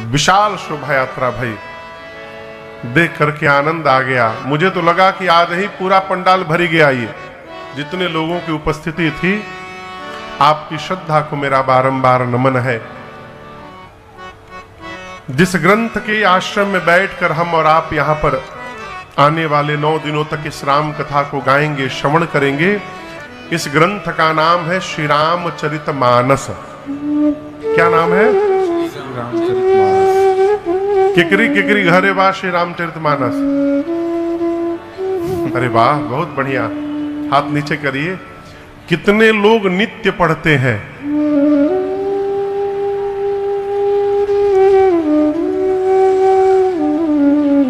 विशाल शोभा यात्रा भई, देख करके आनंद आ गया। मुझे तो लगा कि आज ही पूरा पंडाल भरी गया। ये जितने लोगों की उपस्थिति थी, आपकी श्रद्धा को मेरा बारंबार नमन है। जिस ग्रंथ के आश्रम में बैठकर हम और आप यहां पर आने वाले 9 दिनों तक इस राम कथा को गाएंगे, श्रवण करेंगे, इस ग्रंथ का नाम है श्री रामचरितमानस। क्या नाम है? किकरी किकरी घरे वाह श्री रामचरितमानस। अरे वाह, बहुत बढ़िया। हाथ नीचे करिए। कितने लोग नित्य पढ़ते हैं?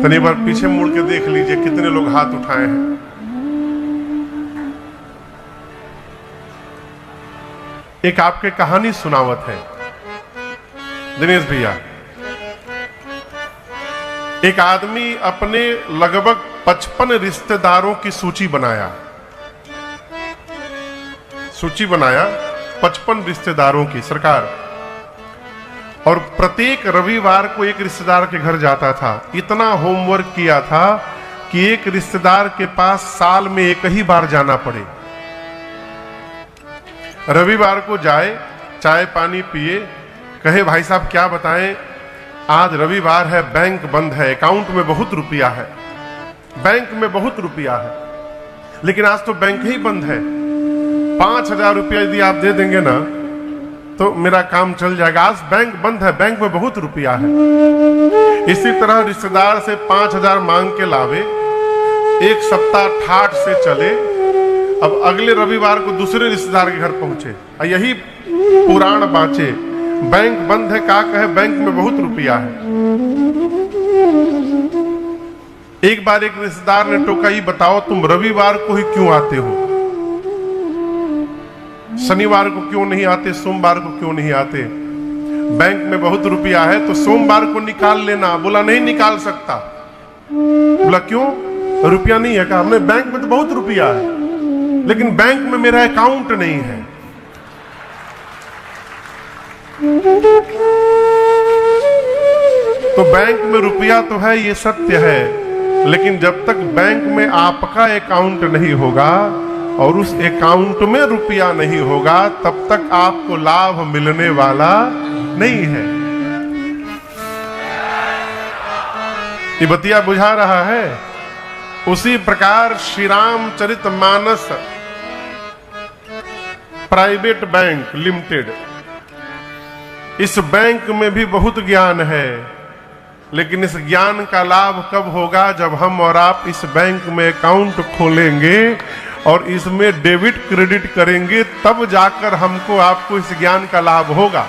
तनी बार पीछे मुड़ के देख लीजिए कितने लोग हाथ उठाए हैं। एक आपके कहानी सुनावत है दिनेश भैया। एक आदमी अपने लगभग 55 रिश्तेदारों की सूची बनाया 55 रिश्तेदारों की सरकार, और प्रत्येक रविवार को एक रिश्तेदार के घर जाता था। इतना होमवर्क किया था कि एक रिश्तेदार के पास साल में एक ही बार जाना पड़े। रविवार को जाए, चाय पानी पिए, कहे भाई साहब क्या बताएं, आज रविवार है, बैंक बंद है, अकाउंट में बहुत रुपया है, बैंक में बहुत रुपया है, लेकिन आज तो बैंक ही बंद है। 5,000 रुपया यदि आप दे देंगे ना तो मेरा काम चल जाएगा। आज बैंक बंद है, बैंक में बहुत रुपया है। इसी तरह रिश्तेदार से 5,000 मांग के लावे, एक सप्ताह ठाठ से चले, अब अगले रविवार को दूसरे रिश्तेदार के घर पहुंचे, यही पुराण बाँचे, बैंक बंद है, का कहे बैंक में बहुत रुपया है। एक बार एक रिश्तेदार ने टोका, ये बताओ तुम रविवार को ही क्यों आते हो, शनिवार को क्यों नहीं आते, सोमवार को क्यों नहीं आते? बैंक में बहुत रुपया है तो सोमवार को निकाल लेना। बोला नहीं निकाल सकता। बोला क्यों? रुपया नहीं है। कहा हमने बैंक में तो बहुत रुपया है, लेकिन बैंक में मेरा अकाउंट नहीं है। तो बैंक में रुपया तो है, ये सत्य है, लेकिन जब तक बैंक में आपका अकाउंट नहीं होगा और उस अकाउंट में रुपया नहीं होगा, तब तक आपको लाभ मिलने वाला नहीं है। ये बतिया बुझा रहा है? उसी प्रकार Shri Ramcharitmanas private bank limited, इस बैंक में भी बहुत ज्ञान है, लेकिन इस ज्ञान का लाभ कब होगा? जब हम और आप इस बैंक में अकाउंट खोलेंगे और इसमें डेबिट क्रेडिट करेंगे, तब जाकर हमको आपको इस ज्ञान का लाभ होगा।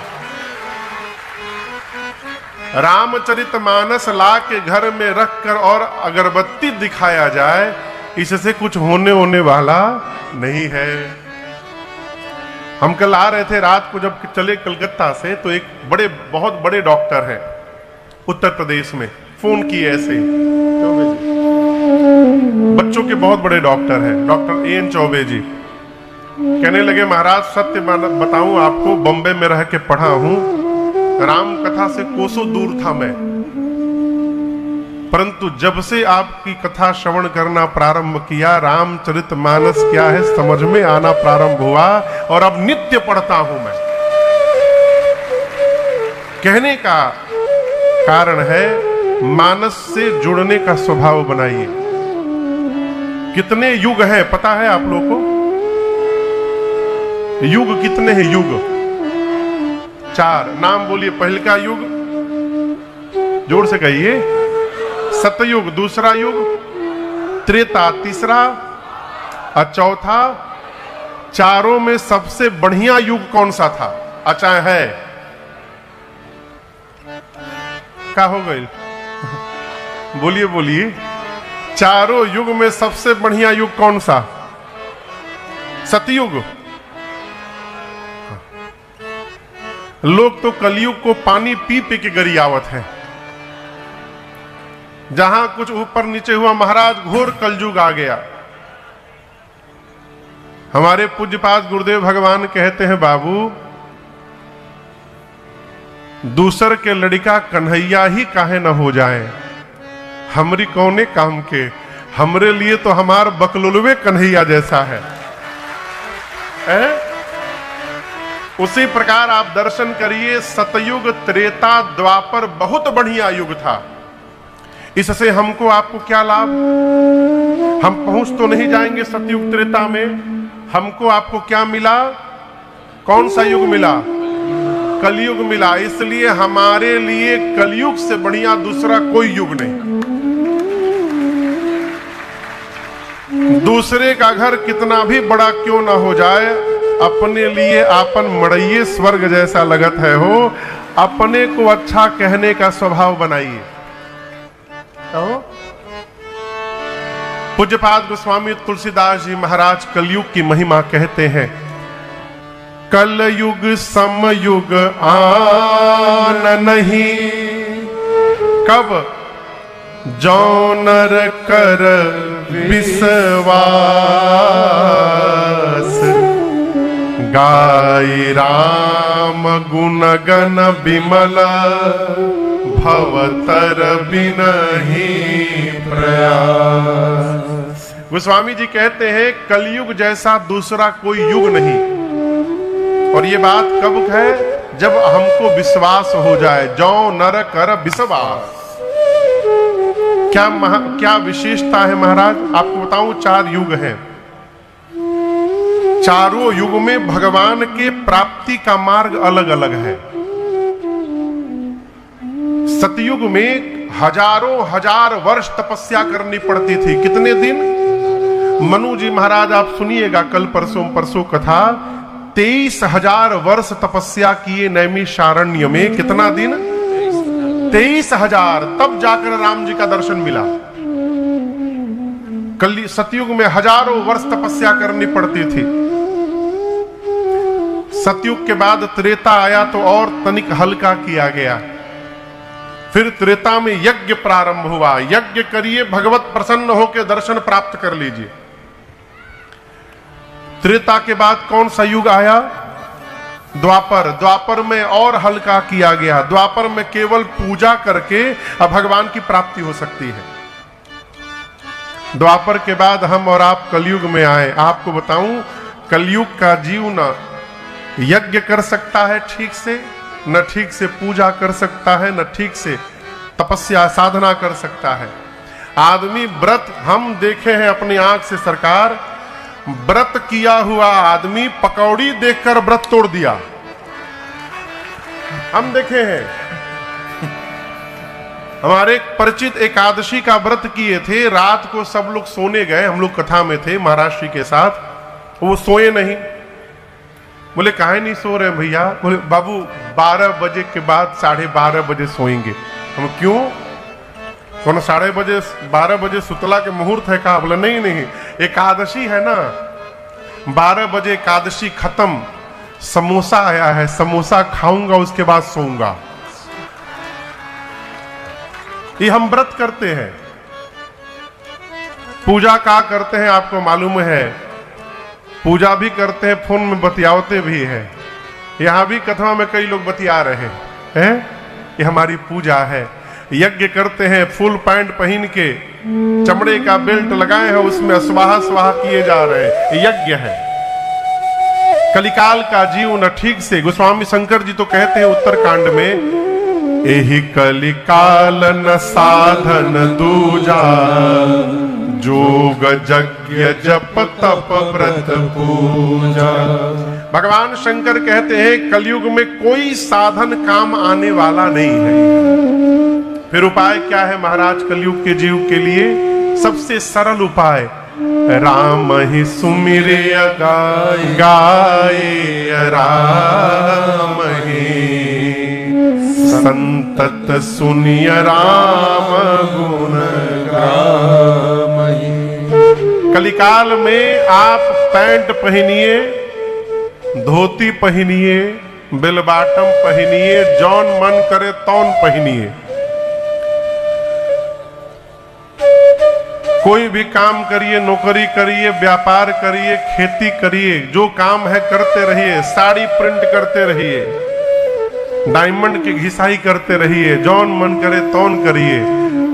रामचरितमानस ला के घर में रखकर और अगरबत्ती दिखाया जाए, इससे कुछ होने वाला नहीं है। हम कल आ रहे थे रात को, जब चले कलकत्ता से, तो एक बहुत बड़े डॉक्टर हैं उत्तर प्रदेश में, फोन किए ऐसे, बच्चों के बहुत बड़े डॉक्टर हैं, डॉक्टर एन चौबे जी। कहने लगे महाराज सत्य बताऊं आपको, बॉम्बे में रह के पढ़ा हूं, राम कथा से कोसों दूर था मैं, परंतु जब से आपकी कथा श्रवण करना प्रारंभ किया, रामचरितमानस क्या है समझ में आना प्रारंभ हुआ, और अब नित्य पढ़ता हूं मैं। कहने का कारण है, मानस से जुड़ने का स्वभाव बनाइए। कितने युग हैं पता है आप लोगों को? युग कितने हैं? युग 4। नाम बोलिए। पहले का युग, जोर से कहिए, सतयुग, दूसरा युग त्रेता, तीसरा और चौथा। चारों में सबसे बढ़िया युग कौन सा था? अच्छा है, क्या हो गई? बोलिए बोलिए, चारों युग में सबसे बढ़िया युग कौन सा? सतयुग। लोग तो कलयुग को पानी पी पी के गरियावत है। जहां कुछ ऊपर नीचे हुआ, महाराज घोर कलयुग आ गया। हमारे पूज्यपाद गुरुदेव भगवान कहते हैं, बाबू दूसर के लड़का कन्हैया ही काहे न हो जाए, हमरी कौने काम के, हमरे लिए तो हमार बकलुलवे कन्हैया जैसा है। उसी प्रकार आप दर्शन करिए, सतयुग त्रेता द्वापर बहुत बढ़िया युग था। इससे हमको आपको क्या लाभ? हम पहुंच तो नहीं जाएंगे सतयुग त्रेता में, हमको आपको क्या मिला? कौन सा युग मिला? कलयुग मिला। इसलिए हमारे लिए कलयुग से बढ़िया दूसरा कोई युग नहीं। दूसरे का घर कितना भी बड़ा क्यों ना हो जाए, अपने लिए आपन मड़इये स्वर्ग जैसा लगत है हो। अपने को अच्छा कहने का स्वभाव बनाइए। पूज्यपाद गोस्वामी तुलसीदास जी महाराज कलयुग की महिमा कहते हैं, कलयुग समयुग आन नहीं, कब जो नर कर विश्वास, गाय राम गुण गण विमल, भवतर बिनहि प्रयास। गोस्वामी जी कहते हैं कलयुग जैसा दूसरा कोई युग नहीं। और ये बात कब है? जब हमको विश्वास हो जाए। जो नर कर विश्वास। क्या विशेषता है महाराज? आपको बताऊं, 4 युग हैं। चारों युग में भगवान के प्राप्ति का मार्ग अलग अलग है। सतयुग में हजारों हजार वर्ष तपस्या करनी पड़ती थी। कितने दिन? मनु जी महाराज आप सुनिएगा कल परसों कथा। 23,000 वर्ष तपस्या किए नैमिषारण्य में। कितना दिन? 23,000। तब जाकर राम जी का दर्शन मिला। सतयुग में हजारों वर्ष तपस्या करनी पड़ती थी। सतयुग के बाद त्रेता आया तो और तनिक हल्का किया गया। फिर त्रेता में यज्ञ प्रारंभ हुआ। यज्ञ करिए, भगवत प्रसन्न होकर दर्शन प्राप्त कर लीजिए। त्रेता के बाद कौन सा युग आया? द्वापर। द्वापर में और हल्का किया गया। द्वापर में केवल पूजा करके अब भगवान की प्राप्ति हो सकती है। द्वापर के बाद हम और आप कलयुग में आए। आपको बताऊं, कलयुग का जीव न यज्ञ कर सकता है ठीक से, न ठीक से पूजा कर सकता है, न ठीक से तपस्या साधना कर सकता है। आदमी व्रत, हम देखे हैं अपनी आंख से सरकार, व्रत किया हुआ आदमी पकौड़ी देखकर व्रत तोड़ दिया। हम देखे हैं। हमारे परिचित एकादशी का व्रत किए थे। रात को सब लोग सोने गए, हम लोग कथा में थे महाराष्ट्र के साथ। वो सोए नहीं। बोले काहे नहीं सो रहे भैया? बोले बाबू 12 बजे के बाद 12:30 बजे सोएंगे। हम क्यों? कौन 12:30 बजे सुतला के मुहूर्त है का? बोले नहीं, एकादशी है ना, 12 बजे एकादशी खत्म, समोसा आया है, समोसा खाऊंगा उसके बाद सोऊंगा। ये हम व्रत करते हैं। पूजा का करते हैं आपको मालूम है। पूजा भी करते हैं, फोन में बतियावते भी है। यहां भी कथा में कई लोग बतिया रहे हैं। ये हमारी पूजा है। यज्ञ करते हैं, फुल पैंट पहन के, चमड़े का बेल्ट लगाए हैं, उसमें स्वाहा स्वाहा किए जा रहे हैं। यज्ञ है। कलिकाल का जीव न ठीक से। गोस्वामी शंकर जी तो कहते हैं उत्तरकांड में, एहि कलिकाल न साधन दूजा, जोग यज्ञ जप तप व्रत पूजा। भगवान शंकर कहते हैं कलयुग में कोई साधन काम आने वाला नहीं है। फिर उपाय क्या है महाराज कलयुग के जीव के लिए? सबसे सरल उपाय, राम ही सुमिरे गाए, राम ही संतत सुनिय राम गुण गाए। कलिकाल में आप पैंट पहनिए, धोती पहनिए, बेलबाटम पहनिए, जौन मन करे तौन पहनिए। कोई भी काम करिए, नौकरी करिए, व्यापार करिए, खेती करिए, जो काम है करते रहिए। साड़ी प्रिंट करते रहिए। डायमंड की घिसाई करते रहिए, जौन मन करे तौन करिए,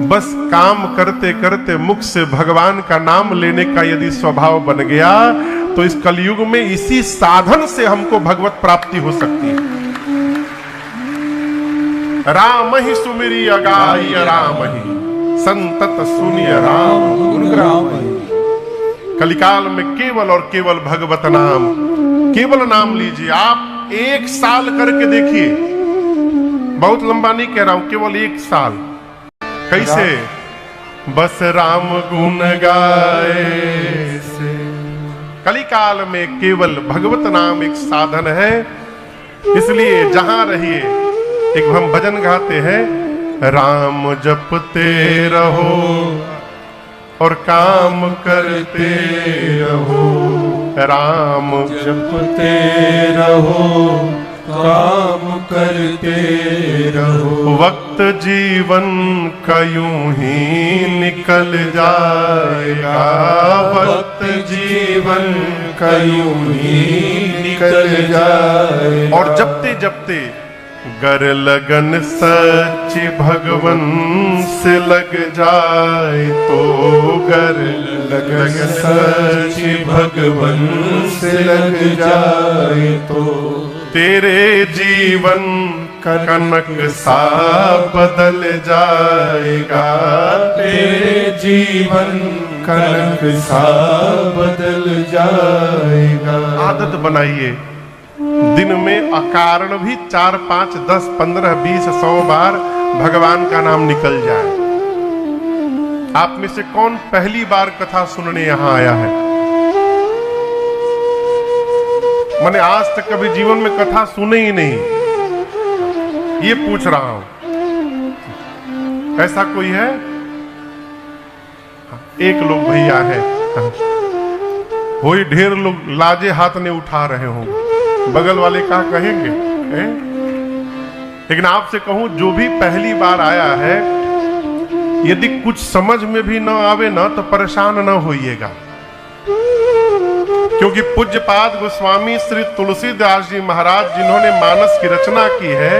बस काम करते करते मुख से भगवान का नाम लेने का यदि स्वभाव बन गया तो इस कलयुग में इसी साधन से हमको भगवत प्राप्ति हो सकती है। राम ही सुमिरी अगाई राम ही संतत सुनिय राम गुण। कलिकाल में केवल और केवल भगवत नाम, केवल नाम लीजिए। आप 1 साल करके देखिए, बहुत लंबा नहीं कह रहा हूं, केवल 1 साल। कैसे? बस राम गुण गाए से। कलिकाल में केवल भगवत नाम एक साधन है। इसलिए जहां रहिए, एक हम भजन गाते हैं, राम जपते रहो और काम करते रहो, राम जपते रहो काम करते रहो। वक्त जीवन का यूं ही निकल जाएगा, वक्त जीवन का यूं ही निकल जाएगा। और जपते जपते गर लगन सच्ची भगवन से लग जाए तो, गर लगन सच्ची भगवन से लग जाए तो, तेरे जीवन का कनक सा बदल जाएगा, तेरे जीवन कनक सा बदल जाएगा। आदत बनाइए, दिन में अकारण भी 4, 5, 10, 15, 20, 100 बार भगवान का नाम निकल जाए। आप में से कौन पहली बार कथा सुनने यहां आया है? मैंने आज तक कभी जीवन में कथा सुने ही नहीं, ये पूछ रहा हूं। ऐसा कोई है? एक लोग भैया है, वही ढेर लोग लाजे हाथ ने उठा रहे होंगे, बगल वाले क्या कहेंगे? लेकिन आपसे कहूं, जो भी पहली बार आया है, यदि कुछ समझ में भी ना आवे ना तो परेशान ना होइएगा, क्योंकि पूज्यपाद गोस्वामी श्री तुलसीदास जी महाराज जिन्होंने मानस की रचना की है,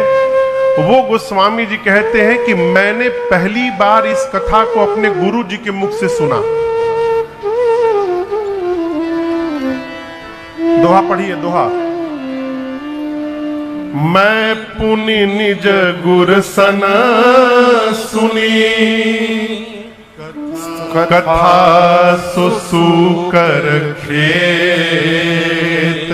वो गोस्वामी जी कहते हैं कि मैंने पहली बार इस कथा को अपने गुरु जी के मुख से सुना। दोहा पढ़िए, दोहा। मैं पुनि निज गुर सन सुनी, कथा सुसूकर खेत,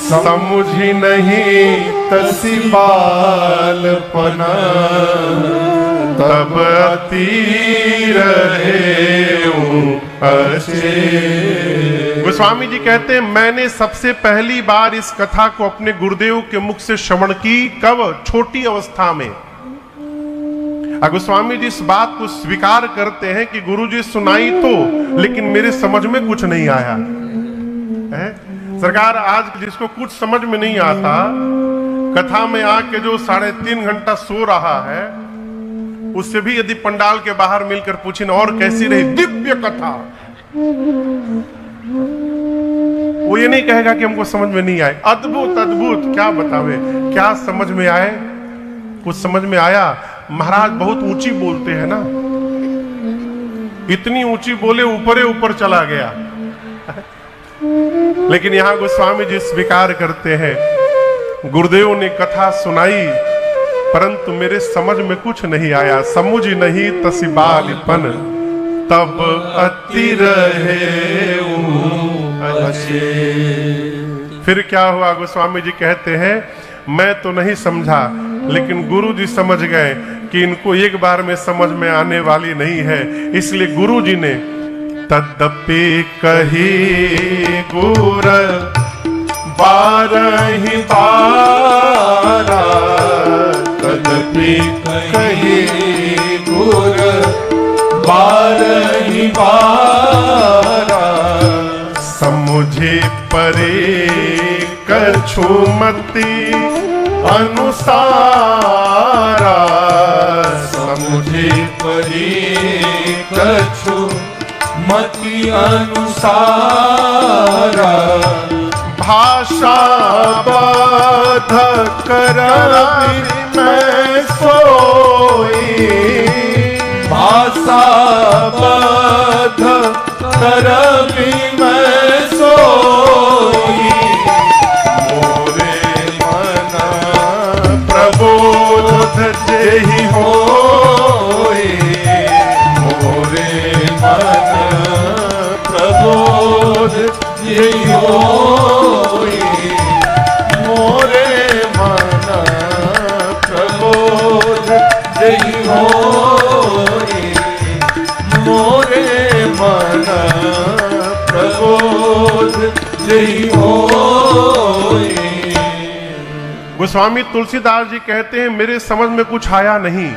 समुझी नहीं तसी बालपना, तब अति रहेऊं अचेत। गोस्वामी जी कहते हैं, मैंने सबसे पहली बार इस कथा को अपने गुरुदेव के मुख से श्रवण की। कब? छोटी अवस्था में। गोस्वामी जी इस बात को स्वीकार करते हैं कि गुरुजी सुनाई तो, लेकिन मेरे समझ में कुछ नहीं आया है। सरकार, आज जिसको कुछ समझ में नहीं आता, कथा में आके जो 3.5 घंटा सो रहा है, उससे भी यदि पंडाल के बाहर मिलकर पूछे और कैसी रही दिव्य कथा, वो ये नहीं कहेगा कि हमको समझ में नहीं आए। अद्भुत अद्भुत, क्या बतावे, क्या समझ में आए? कुछ समझ में आया? महाराज बहुत ऊंची बोलते हैं ना, इतनी ऊंची बोले ऊपरे ऊपर चला गया। लेकिन यहां गोस्वामी जी स्वीकार करते हैं, गुरुदेव ने कथा सुनाई परंतु मेरे समझ में कुछ नहीं आया, समझ नहीं तसी बालपन, तब अति रहेऊं अचेत। फिर क्या हुआ? गोस्वामी जी कहते हैं, मैं तो नहीं समझा, लेकिन गुरु जी समझ गए कि इनको एक बार में समझ में आने वाली नहीं है। इसलिए गुरु जी ने तदपि कही गुर बारहि बारा, तदपि कही गुर बारहि बारा, समुझे परे कछुमति अनुसारा, समुझे परे कछु मति अनुसारा, भाषा बाध कर मैं सोई, भाषा बाध कर मैं सोई, मोरे मन प्रबोध जेहि होई, मोरे मन प्रबोध जेहि होई, मोरे मन प्रबोध जेहि होई, मोरे मन प्रबोध जेहि होई। गोस्वामी तुलसीदास जी कहते हैं मेरे समझ में कुछ आया नहीं,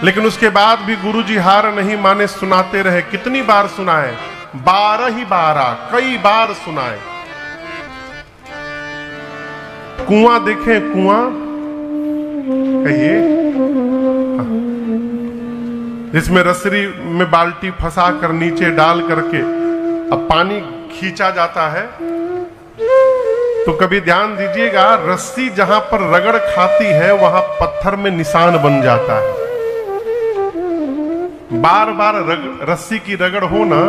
लेकिन उसके बाद भी गुरुजी हार नहीं माने, सुनाते रहे। कितनी बार सुनाए? 12 ही 12, कई बार सुनाए। कुआं देखें, कुआं कहिए, जिसमें रसरी में बाल्टी फंसा कर नीचे डाल करके अब पानी खींचा जाता है। तो कभी ध्यान दीजिएगा, रस्सी जहां पर रगड़ खाती है वहां पत्थर में निशान बन जाता है। बार बार रस्सी की रगड़ हो ना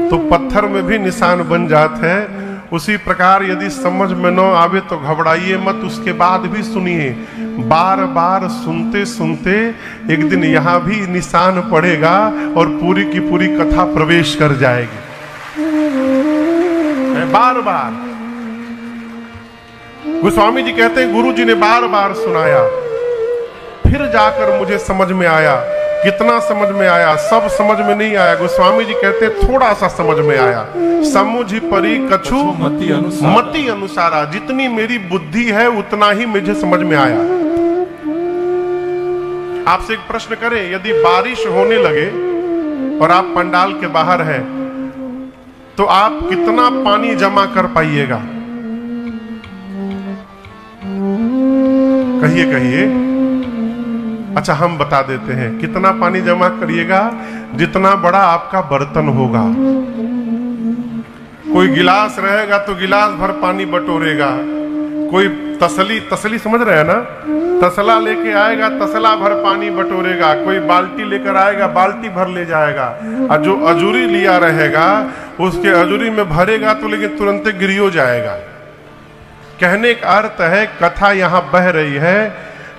तो पत्थर में भी निशान बन जाते हैं। उसी प्रकार यदि समझ में न आवे तो घबराइए मत, उसके बाद भी सुनिए। बार बार सुनते सुनते एक दिन यहां भी निशान पड़ेगा और पूरी की पूरी कथा प्रवेश कर जाएगी। बार बार गोस्वामी जी कहते हैं गुरु जी ने बार बार सुनाया, फिर जाकर मुझे समझ में आया। कितना समझ में आया? सब समझ में नहीं आया। गोस्वामी जी कहते हैं थोड़ा सा समझ में आया। समुझ परी कछु मति अनुसारा, जितनी मेरी बुद्धि है उतना ही मुझे समझ में आया। आपसे एक प्रश्न करें, यदि बारिश होने लगे और आप पंडाल के बाहर हैं तो आप कितना पानी जमा कर पाइएगा? कहिए कहिए। अच्छा, हम बता देते हैं कितना पानी जमा करिएगा? जितना बड़ा आपका बर्तन होगा। कोई गिलास रहेगा तो गिलास भर पानी बटोरेगा। कोई तसली समझ रहे हैं ना, तसला लेके आएगा, तसला भर पानी बटोरेगा। कोई बाल्टी लेकर आएगा, बाल्टी भर ले जाएगा। और जो अजूरी लिया रहेगा उसके अजूरी में भरेगा तो लेकिन तुरंत गिरियो जाएगा। कहने का अर्थ है कथा यहां बह रही है,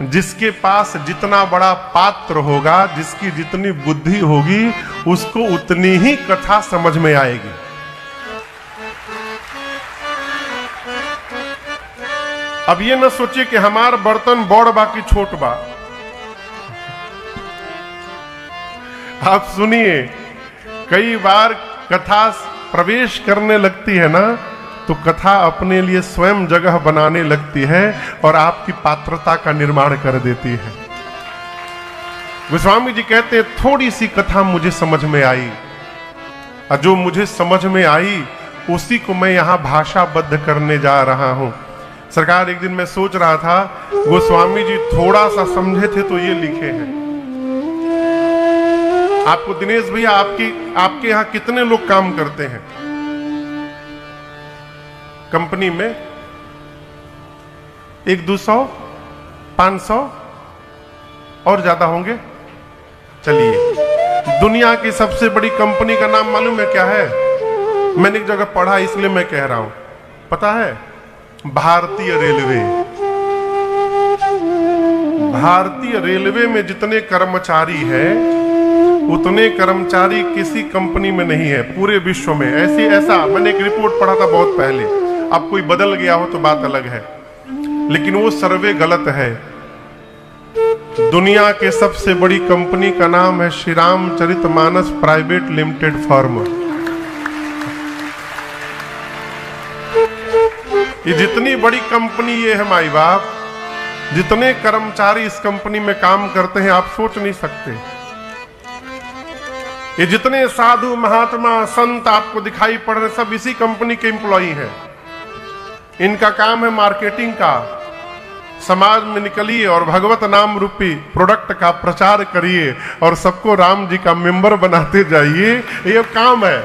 जिसके पास जितना बड़ा पात्र होगा, जिसकी जितनी बुद्धि होगी, उसको उतनी ही कथा समझ में आएगी। अब ये न सोचिए कि हमार बर्तन बड़ बा कि छोट बा। आप सुनिए, कई बार कथा प्रवेश करने लगती है ना तो कथा अपने लिए स्वयं जगह बनाने लगती है और आपकी पात्रता का निर्माण कर देती है। गोस्वामी जी कहते हैं थोड़ी सी कथा मुझे समझ में आई, और जो मुझे समझ में आई उसी को मैं यहां भाषाबद्ध करने जा रहा हूं। सरकार, एक दिन मैं सोच रहा था गोस्वामी जी थोड़ा सा समझे थे तो ये लिखे हैं। आपको दिनेश भैया, आपके यहां कितने लोग काम करते हैं कंपनी में? 100-200, 500 और ज्यादा होंगे। चलिए, दुनिया की सबसे बड़ी कंपनी का नाम मालूम है क्या है? मैंने एक जगह पढ़ा इसलिए मैं कह रहा हूं। पता है? भारतीय रेलवे। भारतीय रेलवे में जितने कर्मचारी हैं उतने कर्मचारी किसी कंपनी में नहीं है पूरे विश्व में। ऐसा मैंने एक रिपोर्ट पढ़ा था बहुत पहले। अब कोई बदल गया हो तो बात अलग है, लेकिन वो सर्वे गलत है। दुनिया के सबसे बड़ी कंपनी का नाम है Shri Ramcharitmanas private limited firm. ये जितनी बड़ी कंपनी ये है माई बाप, जितने कर्मचारी इस कंपनी में काम करते हैं आप सोच नहीं सकते। ये जितने साधु महात्मा संत आपको दिखाई पड़ रहे सब इसी कंपनी के एम्प्लॉई हैं। इनका काम है मार्केटिंग का। समाज में निकलिए और भगवत नाम रूपी प्रोडक्ट का प्रचार करिए और सबको राम जी का मेंबर बनाते जाइए, ये काम है।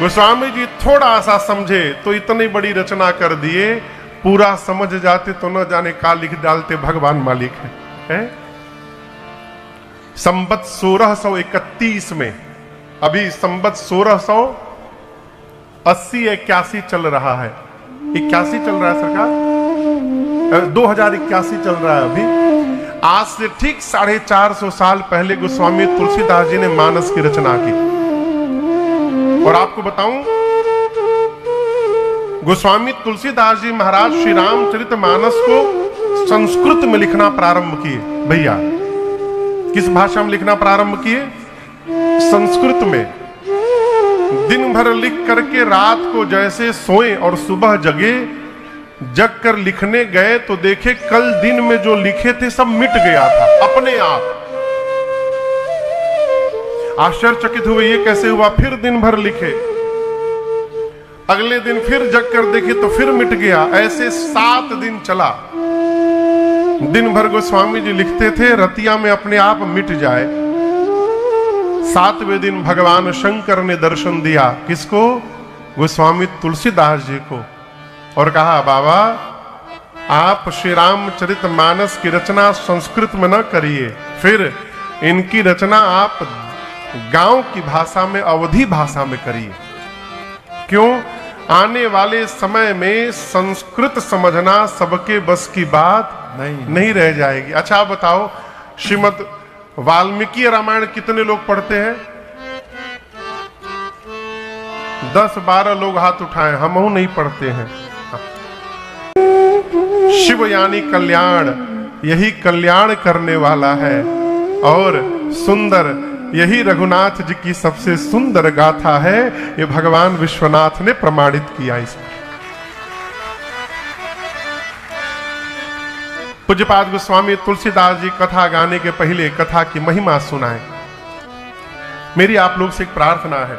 गोस्वामी जी थोड़ा सा समझे तो इतनी बड़ी रचना कर दिए, पूरा समझ जाते तो न जाने का लिख डालते भगवान मालिक है? संबत 1631 में, अभी संबत 1680-81 चल रहा है, 81 चल रहा है सरकार, 2081 चल रहा है अभी। आज से ठीक 450 साल पहले गोस्वामी तुलसीदास जी ने मानस की रचना की। और आपको बताऊं, गोस्वामी तुलसीदास जी महाराज श्री रामचरितमानस को संस्कृत में लिखना प्रारंभ किए। भैया किस भाषा में लिखना प्रारंभ किए? संस्कृत में। दिन भर लिख करके रात को जैसे सोए और सुबह जगे, जग कर लिखने गए तो देखे कल दिन में जो लिखे थे सब मिट गया था अपने आप। आश्चर्यचकित हुए, ये कैसे हुआ? फिर दिन भर लिखे, अगले दिन फिर जग कर देखे तो फिर मिट गया। ऐसे 7 दिन चला। दिन भर गोस्वामी जी लिखते थे, रतिया में अपने आप मिट जाए। 7वें दिन भगवान शंकर ने दर्शन दिया। किसको? गोस्वामी तुलसीदास जी को। और कहा, बाबा आप श्री रामचरितमानस की रचना संस्कृत में न करिए, फिर इनकी रचना आप गांव की भाषा में, अवधी भाषा में करिए। क्यों? आने वाले समय में संस्कृत समझना सबके बस की बात नहीं रह जाएगी। अच्छा आप बताओ, श्रीमद् वाल्मीकि रामायण कितने लोग पढ़ते हैं? 10-12 लोग हाथ उठाएं, हम नहीं पढ़ते हैं। शिव यानी कल्याण, यही कल्याण करने वाला है। और सुंदर, यही रघुनाथ जी की सबसे सुंदर गाथा है। ये भगवान विश्वनाथ ने प्रमाणित किया इसको। पूज्यपाद गोस्वामी तुलसीदास जी कथा गाने के पहले कथा की महिमा सुनाएं। मेरी आप लोग से एक प्रार्थना है,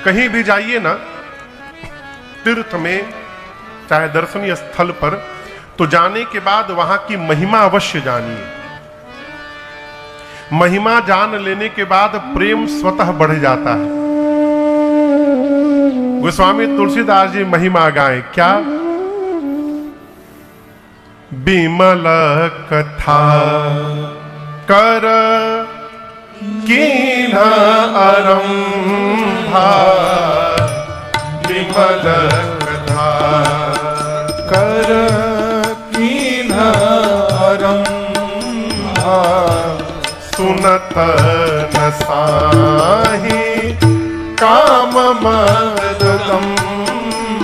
कहीं भी जाइए ना तीर्थ में, चाहे दर्शनीय स्थल पर, तो जाने के बाद वहां की महिमा अवश्य जानिए। महिमा जान लेने के बाद प्रेम स्वतः बढ़ जाता है। गोस्वामी तुलसीदास जी महिमा गाएं। क्या? बिमल कथा कर कीन आरंभा, बिमल कथा कर कीन आरंभा, सुनत न साही काम मददम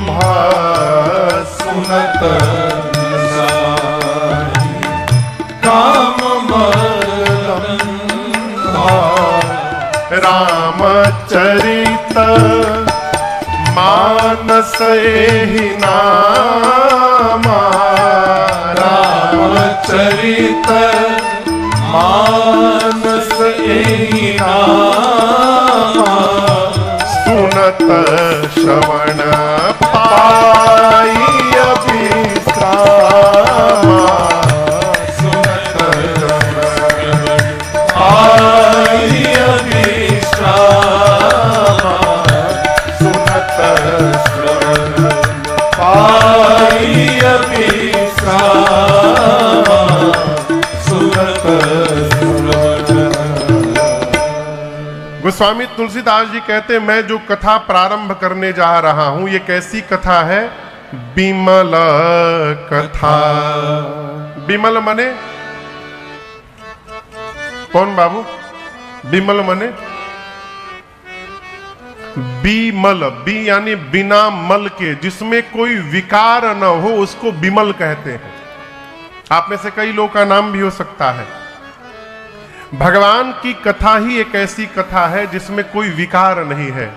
भा, सुनत काम मददम भा, रामचरित मानस ही नामा, रामचरित मानस एहि नामा, सुनत श्रवण पाई विश्रामा, सुनत श्रवण पाई विश्रामा, सुनत श्रवण पाई विश्रामा, सुनत गोस्वामी तुलसीदास जी कहते, मैं जो कथा प्रारंभ करने जा रहा हूं, ये कैसी कथा है? बिमल कथा। बिमल मने कौन बाबू? बिमल मने बीमल, बी यानी बिना मल के, जिसमें कोई विकार न हो उसको बिमल कहते हैं। आप में से कई लोगों का नाम भी हो सकता है। भगवान की कथा ही एक ऐसी कथा है जिसमें कोई विकार नहीं है।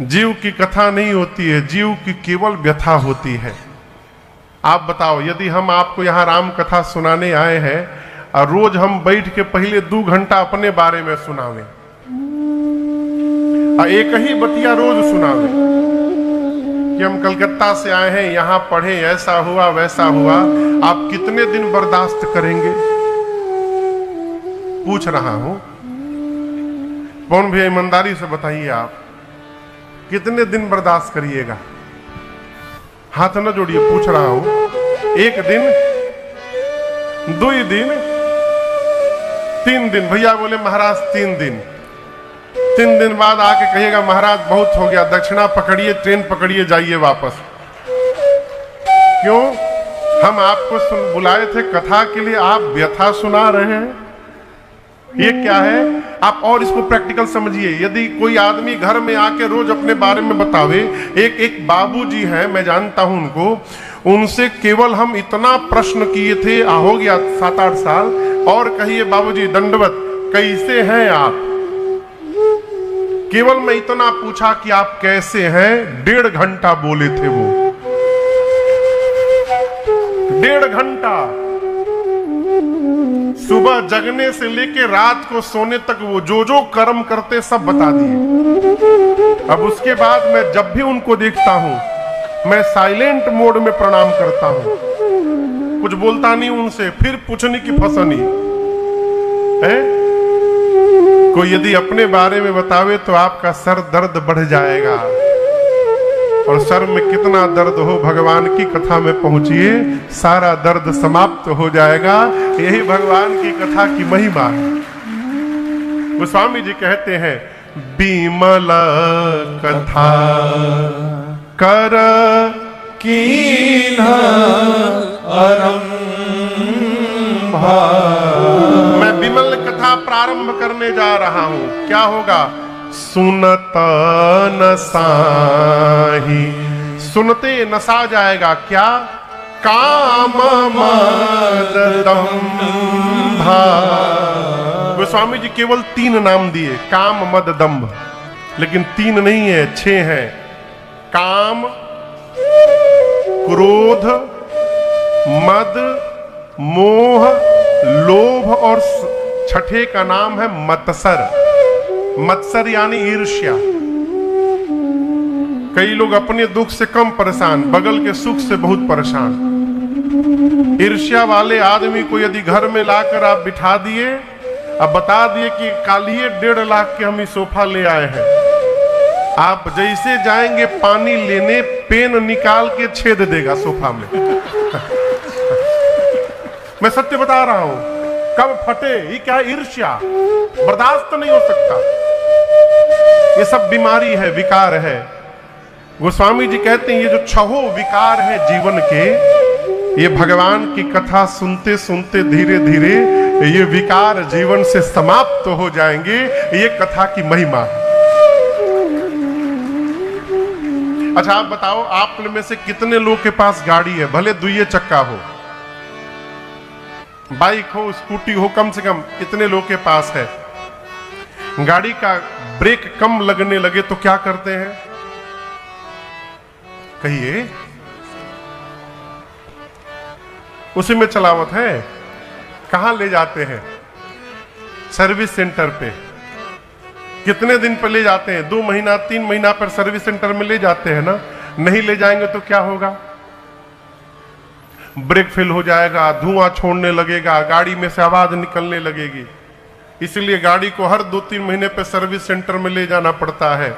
जीव की कथा नहीं होती है, जीव की केवल व्यथा होती है। आप बताओ, यदि हम आपको यहां राम कथा सुनाने आए हैं और रोज हम बैठ के पहले 2 घंटा अपने बारे में सुनावें और एक ही बतिया रोज सुनावें कि हम कलकत्ता से आए हैं, यहां पढ़े, ऐसा हुआ वैसा हुआ, आप कितने दिन बर्दाश्त करेंगे? पूछ रहा हूं। कौन भैया ईमानदारी से बताइए, आप कितने दिन बर्दाश्त करिएगा? हाथ न जोड़िए, पूछ रहा हूं। 1 दिन, 2 दिन, 3 दिन। भैया बोले महाराज 3 दिन। 3 दिन बाद आके कहिएगा महाराज बहुत हो गया, दक्षिणा पकड़िए, ट्रेन पकड़िए, जाइए वापस। क्यों? हम आपको बुलाए थे कथा के लिए, आप व्यथा सुना रहे हैं। ये क्या है? आप और इसको प्रैक्टिकल समझिए। यदि कोई आदमी घर में आके रोज अपने बारे में बतावे, एक बाबूजी हैं, मैं जानता हूं उनको, उनसे केवल हम इतना प्रश्न किए थे, हो गया 7-8 साल, और कहिए बाबूजी दंडवत, कैसे हैं आप? केवल मैं इतना पूछा कि आप कैसे हैं, 1.5 घंटा बोले थे वो। 1.5 घंटा। सुबह जगने से लेके रात को सोने तक वो जो जो कर्म करते सब बता दिए। अब उसके बाद मैं जब भी उनको देखता हूं, मैं साइलेंट मोड में प्रणाम करता हूं, कुछ बोलता नहीं उनसे। फिर पूछने की फसनी है। कोई यदि अपने बारे में बतावे तो आपका सर दर्द बढ़ जाएगा, और सर में कितना दर्द हो, भगवान की कथा में पहुंचिए, सारा दर्द समाप्त हो जाएगा। यही भगवान की कथा की महिमा है। गोस्वामी जी कहते हैं, बिमल कथा कर कीन्ह आरंभा। मैं विमल कथा प्रारंभ करने जा रहा हूं। क्या होगा? सुनत नसाही, सुनते नसा जाएगा। क्या? काम मद दंभा। गोस्वामी जी केवल 3 नाम दिए, काम मद दंभ, लेकिन 3 नहीं है, 6 हैं। काम, क्रोध, मद, मोह, लोभ, और 6ठे का नाम है मत्सर। मत्सर यानी ईर्ष्या। कई लोग अपने दुख से कम परेशान, बगल के सुख से बहुत परेशान। ईर्ष्या वाले आदमी को यदि घर में लाकर आप बिठा दिए, अब बता दिए कि कालिए 1.5 लाख के हम ये सोफा ले आए हैं, आप जैसे जाएंगे पानी लेने, पेन निकाल के छेद देगा सोफा में। मैं सत्य बता रहा हूं। कब फटे? ये क्या? ईर्ष्या। बर्दाश्त तो नहीं हो सकता। ये सब बीमारी है, विकार है। गोस्वामी जी कहते हैं ये जो 6 विकार है जीवन के, ये भगवान की कथा सुनते सुनते धीरे धीरे ये विकार जीवन से समाप्त हो जाएंगे। ये कथा की महिमा है। अच्छा आप बताओ, आप में से कितने लोग के पास गाड़ी है? भले 2 चक्का हो, बाइक हो, स्कूटी हो, कम से कम कितने लोग के पास है? गाड़ी का ब्रेक कम लगने लगे तो क्या करते हैं? कहिए। उसी में चलावत है। कहां ले जाते हैं? सर्विस सेंटर पे। कितने दिन पर ले जाते हैं? 2 महीना 3 महीना पर सर्विस सेंटर में ले जाते हैं ना। नहीं ले जाएंगे तो क्या होगा? ब्रेक फेल हो जाएगा, धुआं छोड़ने लगेगा, गाड़ी में से आवाज निकलने लगेगी। इसलिए गाड़ी को हर 2-3 महीने पे सर्विस सेंटर में ले जाना पड़ता है।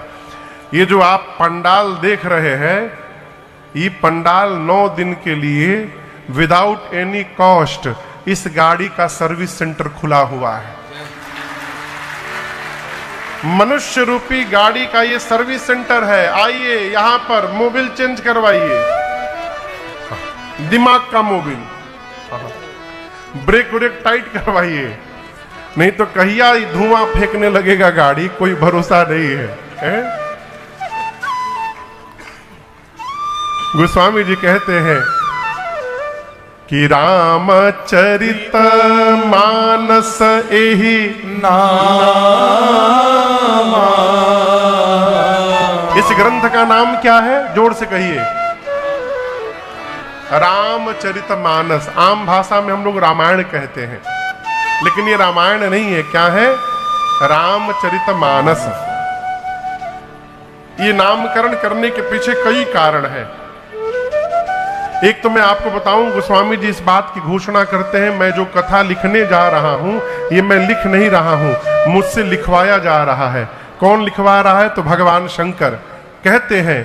ये जो आप पंडाल देख रहे हैं, ये पंडाल 9 दिन के लिए विदाउट एनी कॉस्ट इस गाड़ी का सर्विस सेंटर खुला हुआ है। मनुष्य रूपी गाड़ी का ये सर्विस सेंटर है। आइए यहां पर मोबिल चेंज करवाइए, दिमाग का मोबिल, ब्रेक व्रेक टाइट करवाइए, नहीं तो कहिया धुआं फेंकने लगेगा गाड़ी, कोई भरोसा नहीं है। गोस्वामी जी कहते हैं कि रामचरित मानस एहि नाम। इस ग्रंथ का नाम क्या है? जोर से कहिए। रामचरित मानस। आम भाषा में हम लोग रामायण कहते हैं, लेकिन ये रामायण नहीं है। क्या है? रामचरित मानस। ये नामकरण करने के पीछे कई कारण हैं। एक तो मैं आपको बताऊं, गोस्वामी जी इस बात की घोषणा करते हैं, मैं जो कथा लिखने जा रहा हूं ये मैं लिख नहीं रहा हूं, मुझसे लिखवाया जा रहा है। कौन लिखवा रहा है? तो भगवान शंकर कहते हैं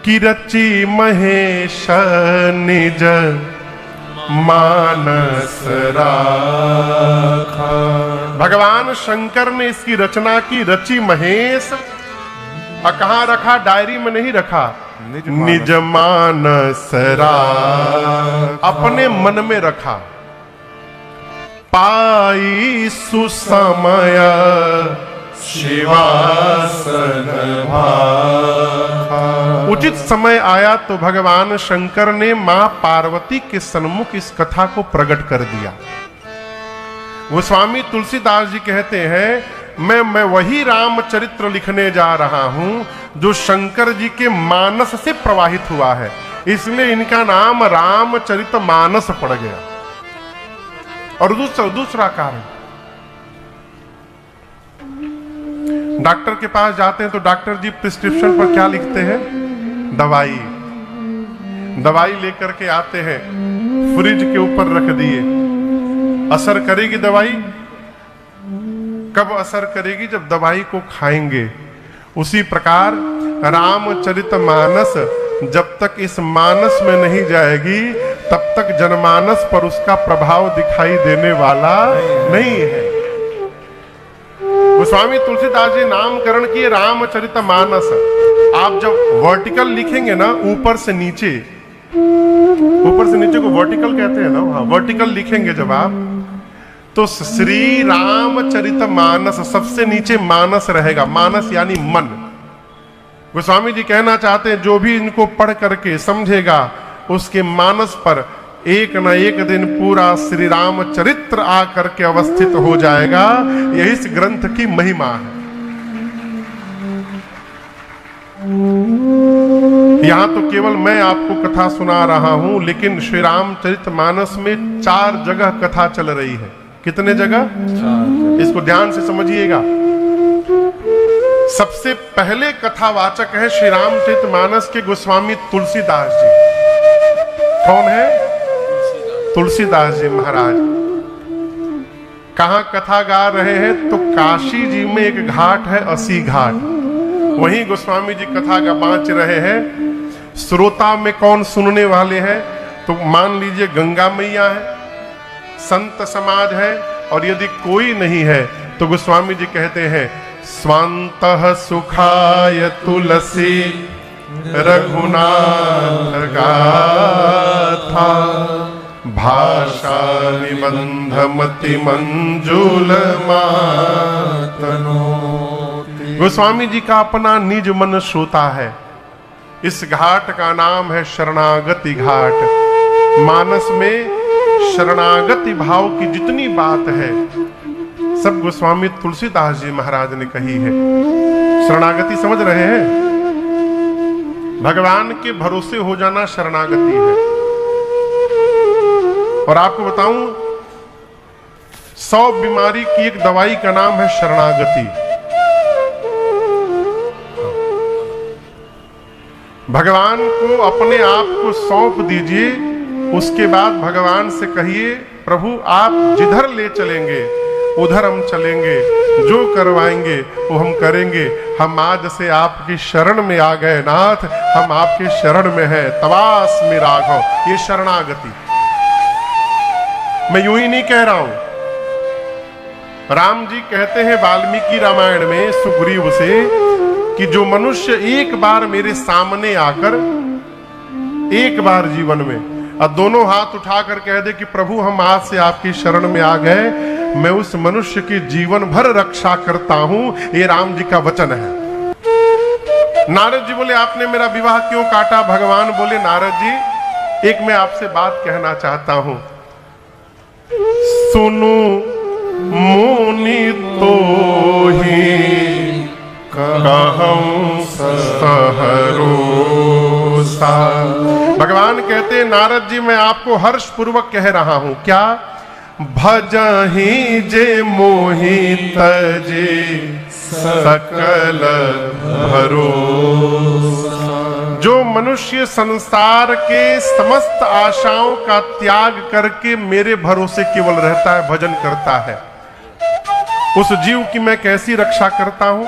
कि रची महेश निज मानस राखा। भगवान शंकर ने इसकी रचना की, रची महेश, और कहां रखा? डायरी में नहीं रखा, निज मानस राखा, अपने मन में रखा। पाई सुसमय शिवासन भाखा। उचित समय आया तो भगवान शंकर ने मां पार्वती के सन्मुख इस कथा को प्रकट कर दिया। गोस्वामी तुलसीदास जी कहते हैं, मैं वही रामचरित्र लिखने जा रहा हूं जो शंकर जी के मानस से प्रवाहित हुआ है, इसलिए इनका नाम रामचरितमानस पड़ गया। और दूसरा कारण, डॉक्टर के पास जाते हैं तो डॉक्टर जी प्रिस्क्रिप्शन पर क्या लिखते हैं? दवाई लेकर के आते हैं, फ्रिज के ऊपर रख दिए। असर करेगी दवाई? कब असर करेगी? जब दवाई को खाएंगे। उसी प्रकार रामचरितमानस जब तक इस मानस में नहीं जाएगी तब तक जनमानस पर उसका प्रभाव दिखाई देने वाला नहीं है। गोस्वामी तुलसीदास जी नामकरण किए रामचरितमानस। आप जब वर्टिकल लिखेंगे ना, ऊपर से नीचे को वर्टिकल कहते हैं ना, हाँ, वर्टिकल लिखेंगे जब आप, तो श्री रामचरितमानस, सबसे नीचे मानस रहेगा। मानस यानी मन। गोस्वामी जी कहना चाहते हैं, जो भी इनको पढ़ करके समझेगा उसके मानस पर एक न एक दिन पूरा श्री राम चरित्र आकर के अवस्थित हो जाएगा। यही इस ग्रंथ की महिमा है। यहां तो केवल मैं आपको कथा सुना रहा हूं, लेकिन श्री रामचरितमानस में 4 जगह कथा चल रही है। कितने जगह? इसको ध्यान से समझिएगा। सबसे पहले कथावाचक है श्री रामचरितमानस के गोस्वामी तुलसीदास जी। कौन है? तुलसीदास जी महाराज। कहां कथा गा रहे हैं? तो काशी जी में एक घाट है, असी घाट, वहीं गोस्वामी जी कथा का बांच रहे हैं। श्रोता में कौन सुनने वाले हैं? तो मान लीजिए गंगा मैया है, संत समाज है, और यदि कोई नहीं है तो गोस्वामी जी कहते हैं, स्वांतः सुखाय तुलसी रघुनाथ गाथा भाषा निबंध मति मंजुल मातनो। गोस्वामी जी का अपना निज मन श्रोता है। इस घाट का नाम है शरणागति घाट। मानस में शरणागति भाव की जितनी बात है सब गोस्वामी तुलसीदास जी महाराज ने कही है। शरणागति समझ रहे हैं? भगवान के भरोसे हो जाना शरणागति है। और आपको बताऊं, 100 बीमारी की एक दवाई का नाम है शरणागति। भगवान को अपने आप को सौंप दीजिए, उसके बाद भगवान से कहिए, प्रभु आप जिधर ले चलेंगे उधर हम चलेंगे, जो करवाएंगे वो हम करेंगे। हम आज से आपकी शरण में आ गए नाथ, हम आपकी शरण में हैं, तवास में राघव। ये शरणागति। मैं यूं ही नहीं कह रहा हूं। राम जी कहते हैं वाल्मीकि रामायण में सुग्रीव से कि जो मनुष्य एक बार मेरे सामने आकर, एक बार जीवन में, और दोनों हाथ उठाकर कह दे कि प्रभु हम आज से आपकी शरण में आ गए, मैं उस मनुष्य की जीवन भर रक्षा करता हूं। ये राम जी का वचन है। नारद जी बोले आपने मेरा विवाह क्यों काटा? भगवान बोले नारद जी एक मैं आपसे बात कहना चाहता हूं। सुनु मुनि तो ही कहूं सहरोसा। भगवान कहते नारद जी मैं आपको हर्ष पूर्वक कह रहा हूं। क्या? भजहि जे मोहि तजे सकल भरोसा। जो मनुष्य संसार के समस्त आशाओं का त्याग करके मेरे भरोसे केवल रहता है, भजन करता है, उस जीव की मैं कैसी रक्षा करता हूं,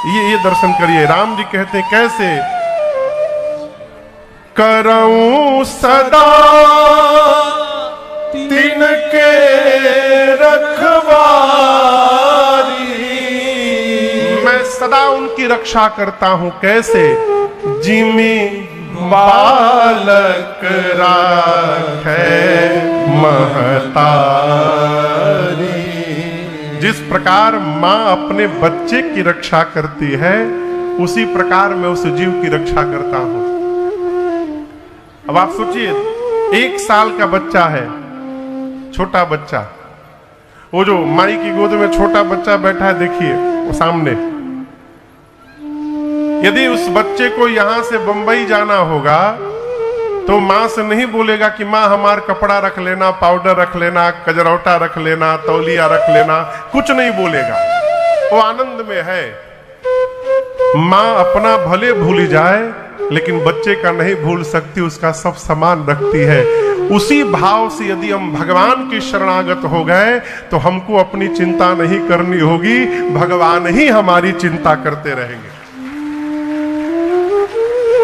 ये दर्शन करिए। राम जी कहते हैं कैसे, करऊं सदा तिनके रखवारी, मैं सदा उनकी रक्षा करता हूं। कैसे, जिमी बालक राखे महतारी। जिस प्रकार मां अपने बच्चे की रक्षा करती है, उसी प्रकार मैं उस जीव की रक्षा करता हूं। अब आप सोचिए, 1 साल का बच्चा है, छोटा बच्चा, वो जो माई की गोद में छोटा बच्चा बैठा है, देखिए वो सामने, यदि उस बच्चे को यहां से बंबई जाना होगा तो मां से नहीं बोलेगा कि मां हमार कपड़ा रख लेना, पाउडर रख लेना, कजरौटा रख लेना, तौलिया रख लेना, कुछ नहीं बोलेगा, वो आनंद में है। मां अपना भले भूल जाए लेकिन बच्चे का नहीं भूल सकती, उसका सब सामान रखती है। उसी भाव से यदि हम भगवान की शरणागत हो गए तो हमको अपनी चिंता नहीं करनी होगी, भगवान ही हमारी चिंता करते रहेंगे।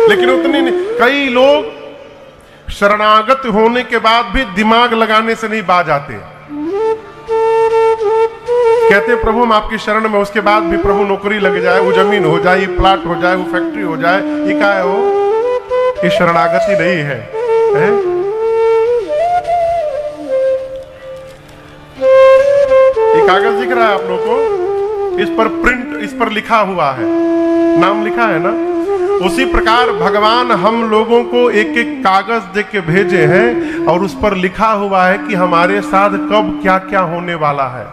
लेकिन उतनी कई लोग शरणागत होने के बाद भी दिमाग लगाने से नहीं बाज आते, कहते हैं प्रभु हम आपकी शरण में, उसके बाद भी प्रभु नौकरी लग जाए, वो जमीन हो जाए, प्लाट हो जाए, वो फैक्ट्री हो जाए, ये क्या है, वो ये शरणागति नहीं है, है? ये कागज दिख रहा है आप लोगों को, इस पर प्रिंट, इस पर लिखा हुआ है, नाम लिखा है ना। उसी प्रकार भगवान हम लोगों को एक एक कागज दे के भेजे हैं और उस पर लिखा हुआ है कि हमारे साथ कब क्या क्या होने वाला है।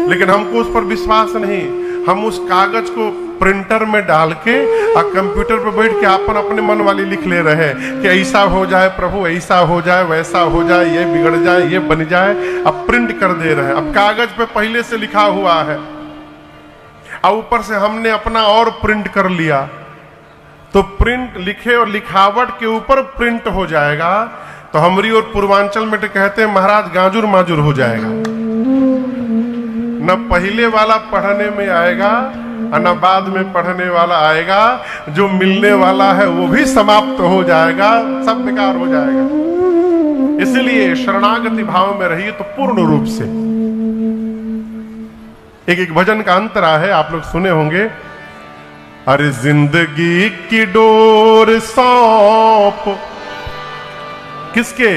लेकिन हमको उस पर विश्वास नहीं, हम उस कागज को प्रिंटर में डाल के और कंप्यूटर पर बैठ के अपन अपने मन वाली लिख ले रहे हैं कि ऐसा हो जाए प्रभु, ऐसा हो जाए, वैसा हो जाए, ये बिगड़ जाए, ये बन जाए, अब प्रिंट कर दे रहे हैं। अब कागज पे पहले से लिखा हुआ है और ऊपर से हमने अपना और प्रिंट कर लिया, तो प्रिंट लिखे और लिखावट के ऊपर प्रिंट हो जाएगा, तो हमरी और पूर्वांचल में तो कहते हैं महाराज गाजुर माजुर हो जाएगा, न पहले वाला पढ़ने में आएगा और न बाद में पढ़ने वाला आएगा, जो मिलने वाला है वो भी समाप्त हो जाएगा, सब बेकार हो जाएगा। इसलिए शरणागति भाव में रहिए तो पूर्ण रूप से। एक एक भजन का अंतरा है, आप लोग सुने होंगे, अरे जिंदगी की डोर सौंप किसके,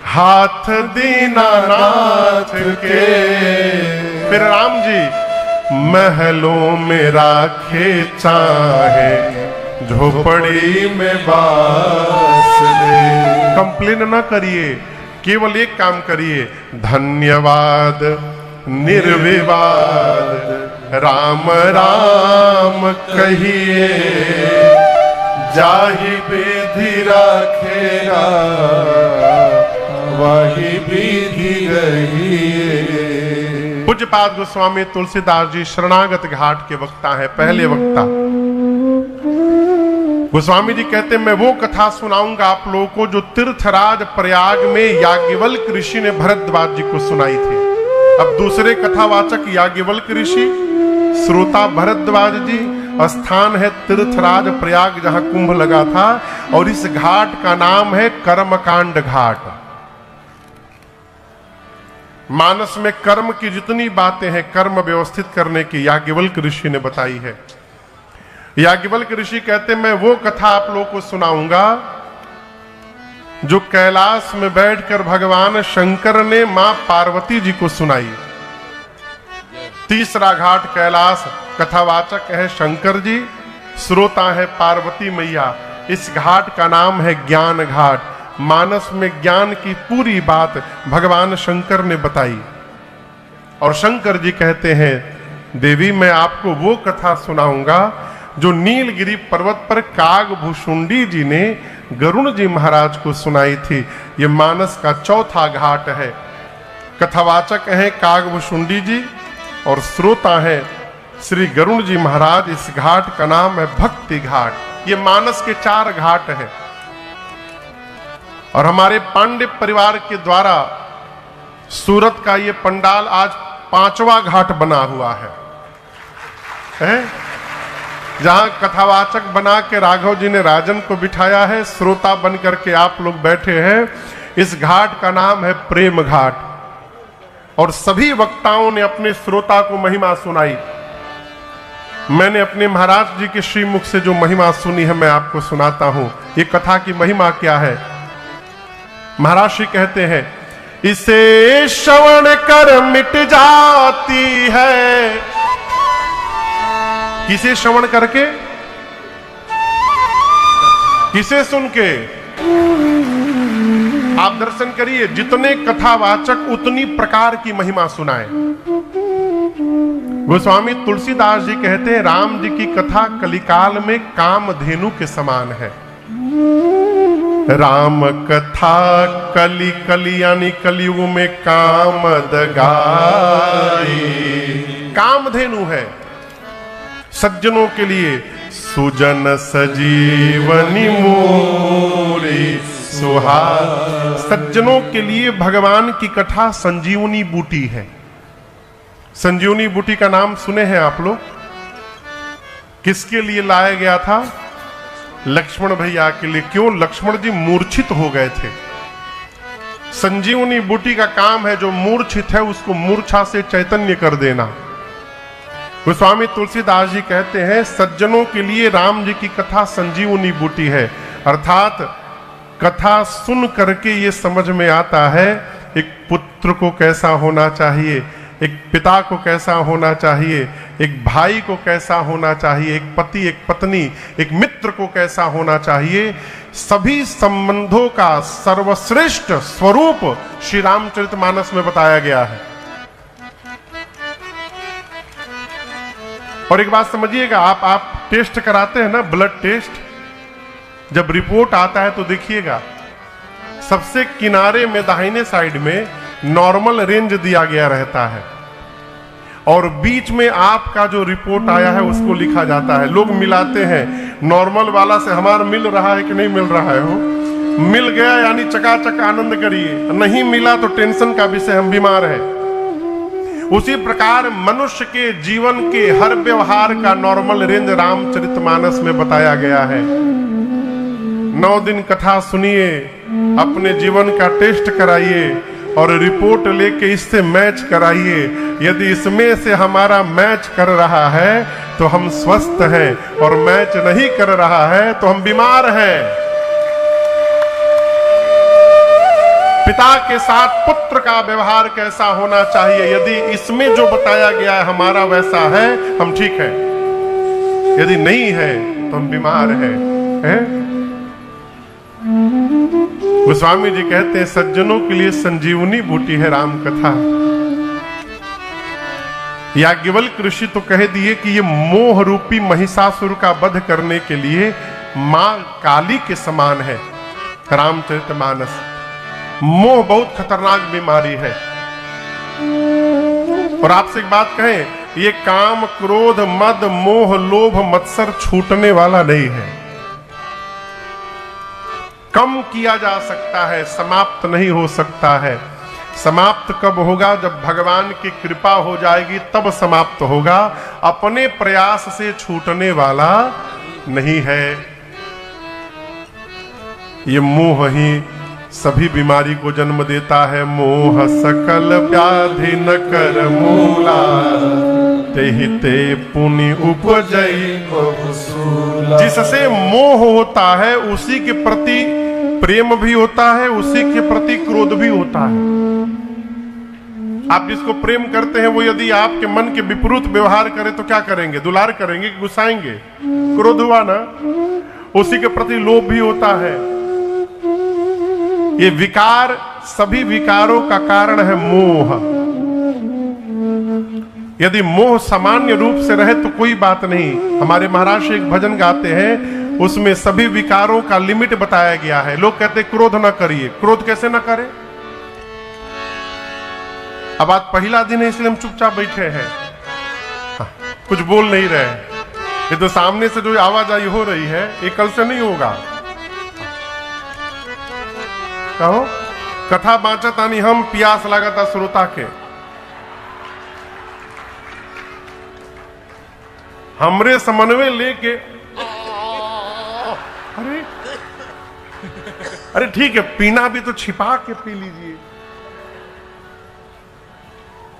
हाथ दीनानाथ के। फिर राम जी महलों में राखे चाहे, झोपड़ी में बास दे। कंप्लेन ना करिए, केवल एक काम करिए, धन्यवाद निर्विवाद राम राम कहिए, जाहि विधि राखेगा वही विधि रहिए। पूज्यपाद गोस्वामी तुलसीदास जी शरणागत घाट के वक्ता है, पहले वक्ता। गोस्वामी जी कहते हैं मैं वो कथा सुनाऊंगा आप लोगों को जो तीर्थराज प्रयाग में याज्ञवल्क्य ऋषि ने भरद्वाज जी को सुनाई थी। अब दूसरे कथावाचक याज्ञवल्क्य ऋषि, श्रोता भरद्वाज जी, स्थान है तीर्थराज प्रयाग जहां कुंभ लगा था, और इस घाट का नाम है कर्मकांड घाट। मानस में कर्म की जितनी बातें हैं, कर्म व्यवस्थित करने की, याज्ञवल्क्य ऋषि ने बताई है। याज्ञवल्क्य ऋषि कहते मैं वो कथा आप लोगों को सुनाऊंगा जो कैलाश में बैठकर भगवान शंकर ने मां पार्वती जी को सुनाई। तीसरा घाट कैलाश, कथावाचक है शंकर जी, श्रोता है पार्वती मैया। इस घाट का नाम है ज्ञान घाट। मानस में ज्ञान की पूरी बात भगवान शंकर ने बताई। और शंकर जी कहते हैं देवी मैं आपको वो कथा सुनाऊंगा जो नीलगिरी पर्वत पर कागभूषुंडी जी ने गरुण जी महाराज को सुनाई थी। ये मानस का चौथा घाट है। कथावाचक है कागभूषुंडी जी और श्रोता है श्री गरुण जी महाराज। इस घाट का नाम है भक्ति घाट। ये मानस के 4 घाट हैं और हमारे पांड्य परिवार के द्वारा सूरत का ये पंडाल आज 5वां घाट बना हुआ है? जहां कथावाचक बना के राघव जी ने राजन को बिठाया है, श्रोता बन करके आप लोग बैठे हैं। इस घाट का नाम है प्रेम घाट और सभी वक्ताओं ने अपने श्रोता को महिमा सुनाई। मैंने अपने महाराज जी के श्रीमुख से जो महिमा सुनी है मैं आपको सुनाता हूं। ये कथा की महिमा क्या है? महाराज श्री कहते हैं, इसे श्रवण कर मिट जाती है। किसे श्रवण करके? किसे सुन के? आप दर्शन करिए, जितने कथावाचक उतनी प्रकार की महिमा सुनाए। गोस्वामी तुलसीदास जी कहते हैं, राम जी की कथा कलिकाल में कामधेनु के समान है। राम कथा कली कली यानी कलयुग में कामद गाई, कामधेनु है सज्जनों के लिए। सुजन सजीवनी मोरी सुहाग, सज्जनों के लिए भगवान की कथा संजीवनी बूटी है। संजीवनी बूटी का नाम सुने हैं आप लोग? किसके लिए लाया गया था? लक्ष्मण भैया के लिए। क्यों? लक्ष्मण जी मूर्छित हो गए थे। संजीवनी बूटी का काम है जो मूर्छित है उसको मूर्छा से चैतन्य कर देना। गोस्वामी तुलसीदास जी कहते हैं, सज्जनों के लिए राम जी की कथा संजीवनी बूटी है। अर्थात कथा सुन करके ये समझ में आता है एक पुत्र को कैसा होना चाहिए, एक पिता को कैसा होना चाहिए, एक भाई को कैसा होना चाहिए, एक पति एक पत्नी एक मित्र को कैसा होना चाहिए। सभी संबंधों का सर्वश्रेष्ठ स्वरूप श्री रामचरितमानस में बताया गया है। और एक बात समझिएगा, आप टेस्ट कराते हैं ना, ब्लड टेस्ट, जब रिपोर्ट आता है तो देखिएगा सबसे किनारे में दाहिने साइड में नॉर्मल रेंज दिया गया रहता है और बीच में आपका जो रिपोर्ट आया है उसको लिखा जाता है। लोग मिलाते हैं, नॉर्मल वाला से हमारा मिल रहा है कि नहीं मिल रहा है। हो मिल गया यानी चकाचक आनंद करिए, नहीं मिला तो टेंशन का विषय, हम बीमार हैं। उसी प्रकार मनुष्य के जीवन के हर व्यवहार का नॉर्मल रेंज रामचरितमानस में बताया गया है। 9 दिन कथा सुनिए, अपने जीवन का टेस्ट कराइए और रिपोर्ट लेके इससे मैच कराइए। यदि इसमें से हमारा मैच कर रहा है तो हम स्वस्थ हैं और मैच नहीं कर रहा है तो हम बीमार हैं। पिता के साथ पुत्र का व्यवहार कैसा होना चाहिए, यदि इसमें जो बताया गया है हमारा वैसा है, हम ठीक है। यदि नहीं है तो हम बीमार हैं। गोस्वामी जी कहते हैं, सज्जनों के लिए संजीवनी बूटी है राम कथा। याज्ञवल्क्य ऋषि तो कह दिए कि ये मोह रूपी महिषासुर का वध करने के लिए मां काली के समान है रामचरितमानस। मोह बहुत खतरनाक बीमारी है। और आपसे एक बात कहें, ये काम क्रोध मद मोह लोभ मत्सर छूटने वाला नहीं है। कम किया जा सकता है, समाप्त नहीं हो सकता है। समाप्त कब होगा? जब भगवान की कृपा हो जाएगी तब समाप्त होगा। अपने प्रयास से छूटने वाला नहीं है। ये मोह ही सभी बीमारी को जन्म देता है। मोह सकल व्याधि न कर मूला, तेहि ते पुनि उपजई बहुसूला। जिससे मोह होता है उसी के प्रति प्रेम भी होता है, उसी के प्रति क्रोध भी होता है। आप जिसको प्रेम करते हैं वो यदि आपके मन के विपरीत व्यवहार करे तो क्या करेंगे? दुलार करेंगे कि गुस्साएंगे? क्रोध हुआ ना। उसी के प्रति लोभ भी होता है। ये विकार, सभी विकारों का कारण है मोह। यदि मोह सामान्य रूप से रहे तो कोई बात नहीं। हमारे महाराज एक भजन गाते हैं, उसमें सभी विकारों का लिमिट बताया गया है। लोग कहते हैं क्रोध ना करिए। क्रोध कैसे ना करें? अब आज पहला दिन है इसलिए हम चुपचाप बैठे हैं, कुछ बोल नहीं रहे। ये तो सामने से जो आवाजाही हो रही है ये कल से नहीं होगा। कहो कथा बाँचतानी हम, प्यास लागता श्रोता के। हमरे समन्वय लेके अरे ठीक है, पीना भी तो छिपा के पी लीजिए,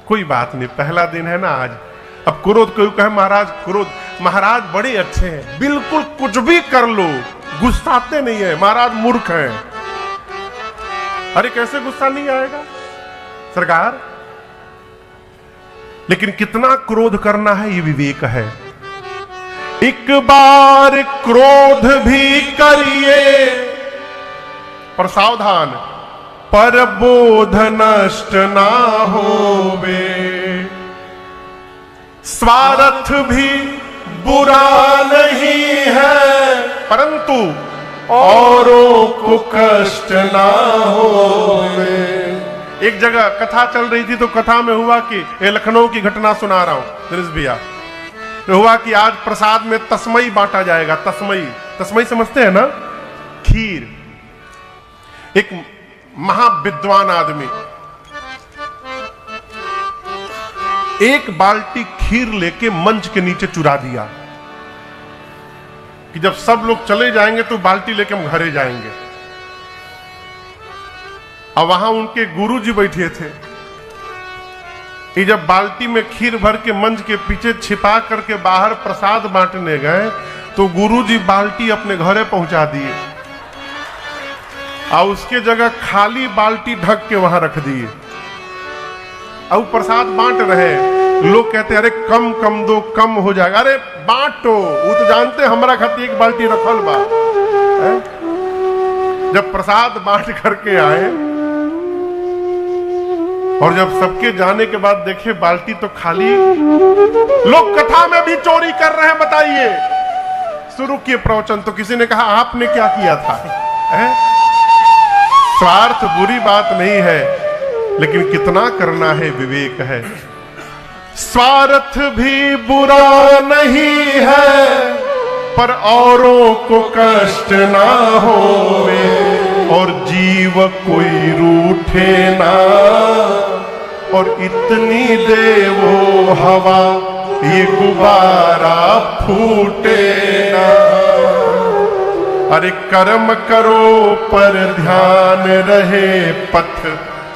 कोई बात नहीं, पहला दिन है ना आज। अब क्रोध कोई कहे महाराज क्रोध, महाराज बड़े अच्छे हैं, बिल्कुल कुछ भी कर लो गुस्साते नहीं है, महाराज मूर्ख हैं। अरे कैसे गुस्सा नहीं आएगा सरकार? लेकिन कितना क्रोध करना है ये विवेक है। एक बार क्रोध भी करिए पर सावधान, पर बोध नष्ट ना होवे। स्वार्थ भी बुरा नहीं है, परंतु औरों को कष्ट ना होवे। एक जगह कथा चल रही थी तो कथा में हुआ कि ये लखनऊ की घटना सुना रहा हूं दिनेश भैया। तो हुआ कि आज प्रसाद में तस्मई बांटा जाएगा। तस्मई, तस्मई समझते हैं ना? खीर। एक महाविद्वान आदमी एक बाल्टी खीर लेके मंच के नीचे चुरा दिया कि जब सब लोग चले जाएंगे तो बाल्टी लेके हम घरे जाएंगे। अब वहां उनके गुरुजी बैठे थे। ये जब बाल्टी में खीर भर के मंच के पीछे छिपा करके बाहर प्रसाद बांटने गए तो गुरुजी बाल्टी अपने घरे पहुंचा दिए और उसके जगह खाली बाल्टी ढक के वहां रख दिए। अब प्रसाद बांट रहे, लोग कहते अरे कम कम दो, कम हो जाएगा। अरे बांटो, वो तो जानते हमारा खातिर एक बाल्टी रखल बा। जब प्रसाद बांट करके आए और जब सबके जाने के बाद देखे बाल्टी तो खाली। लोग कथा में भी चोरी कर रहे हैं, बताइए। शुरू किए प्रवचन तो किसी ने कहा आपने क्या किया था? स्वार्थ बुरी बात नहीं है, लेकिन कितना करना है विवेक है। स्वार्थ भी बुरा नहीं है, पर औरों को कष्ट ना होवे और जीव कोई रूठे ना। और इतनी दे वो हवा ये गुब्बारा फूटे ना। अरे कर्म करो पर ध्यान रहे पथ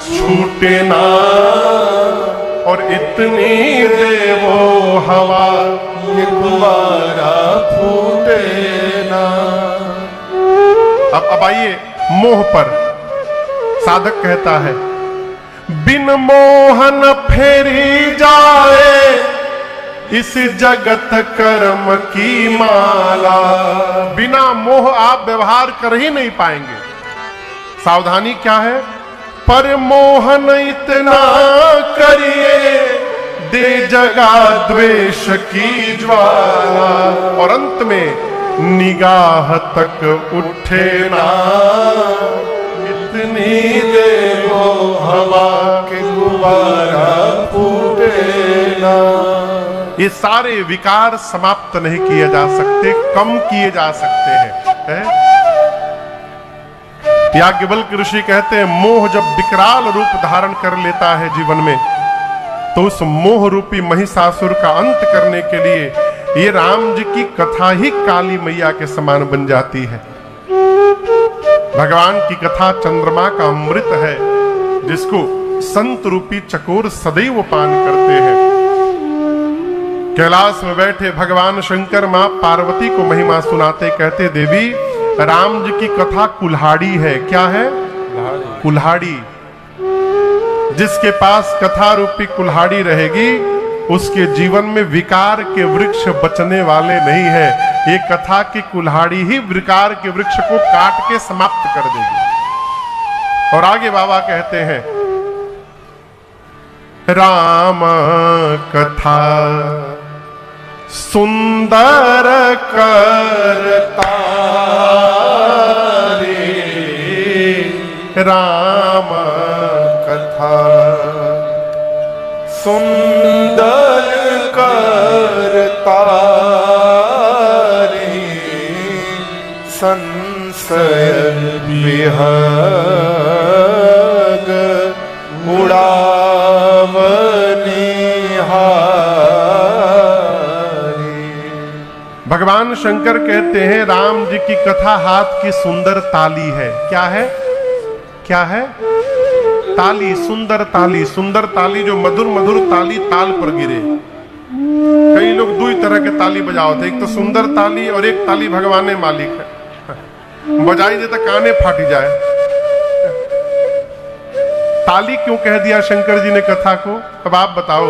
छूटे ना। और इतनी दे वो हवा ये गुब्बारा फूटे ना। अब आइए मोह पर। साधक कहता है बिन मोहन फेरी जाए इस जगत कर्म की माला। बिना मोह आप व्यवहार कर ही नहीं पाएंगे। सावधानी क्या है? पर मोहन इतना करिए दे जगा द्वेष की ज्वाला। और अंत में निगाह तक उठे ना। इतनी दे वो हवा के गुब्बारा फूटे ना। ये सारे विकार समाप्त नहीं किए जा सकते, कम किए जा सकते हैं। याज्ञवल्क्य ऋषि कहते हैं मोह जब विकराल रूप धारण कर लेता है जीवन में, तो उस मोह रूपी महिषासुर का अंत करने के लिए ये राम जी की कथा ही काली मैया के समान बन जाती है। भगवान की कथा चंद्रमा का अमृत है, जिसको संत रूपी चकोर सदैव पान करते हैं। कैलाश में बैठे भगवान शंकर मां पार्वती को महिमा सुनाते कहते देवी राम जी की कथा कुल्हाड़ी है। क्या है? कुल्हाड़ी। जिसके पास कथा रूपी कुल्हाड़ी रहेगी उसके जीवन में विकार के वृक्ष बचने वाले नहीं है। ये कथा की कुल्हाड़ी ही विकार के वृक्ष को काट के समाप्त कर देगी। और आगे बाबा कहते हैं राम कथा सुंदर करता रे। राम कथा सुंदर करता संशय विहग उड़ावनिहारी। भगवान शंकर कहते हैं राम जी की कथा हाथ की सुंदर ताली है। क्या है? क्या है? ताली, सुंदर ताली। सुंदर ताली जो मधुर मधुर ताली ताल पर गिरे। कई लोग दो ही तरह के ताली बजाओ थे, एक तो सुंदर ताली और एक ताली भगवान मालिक है, बजाई दे तो काने फाटी जाए। ताली क्यों कह दिया शंकर जी ने कथा को? अब आप बताओ।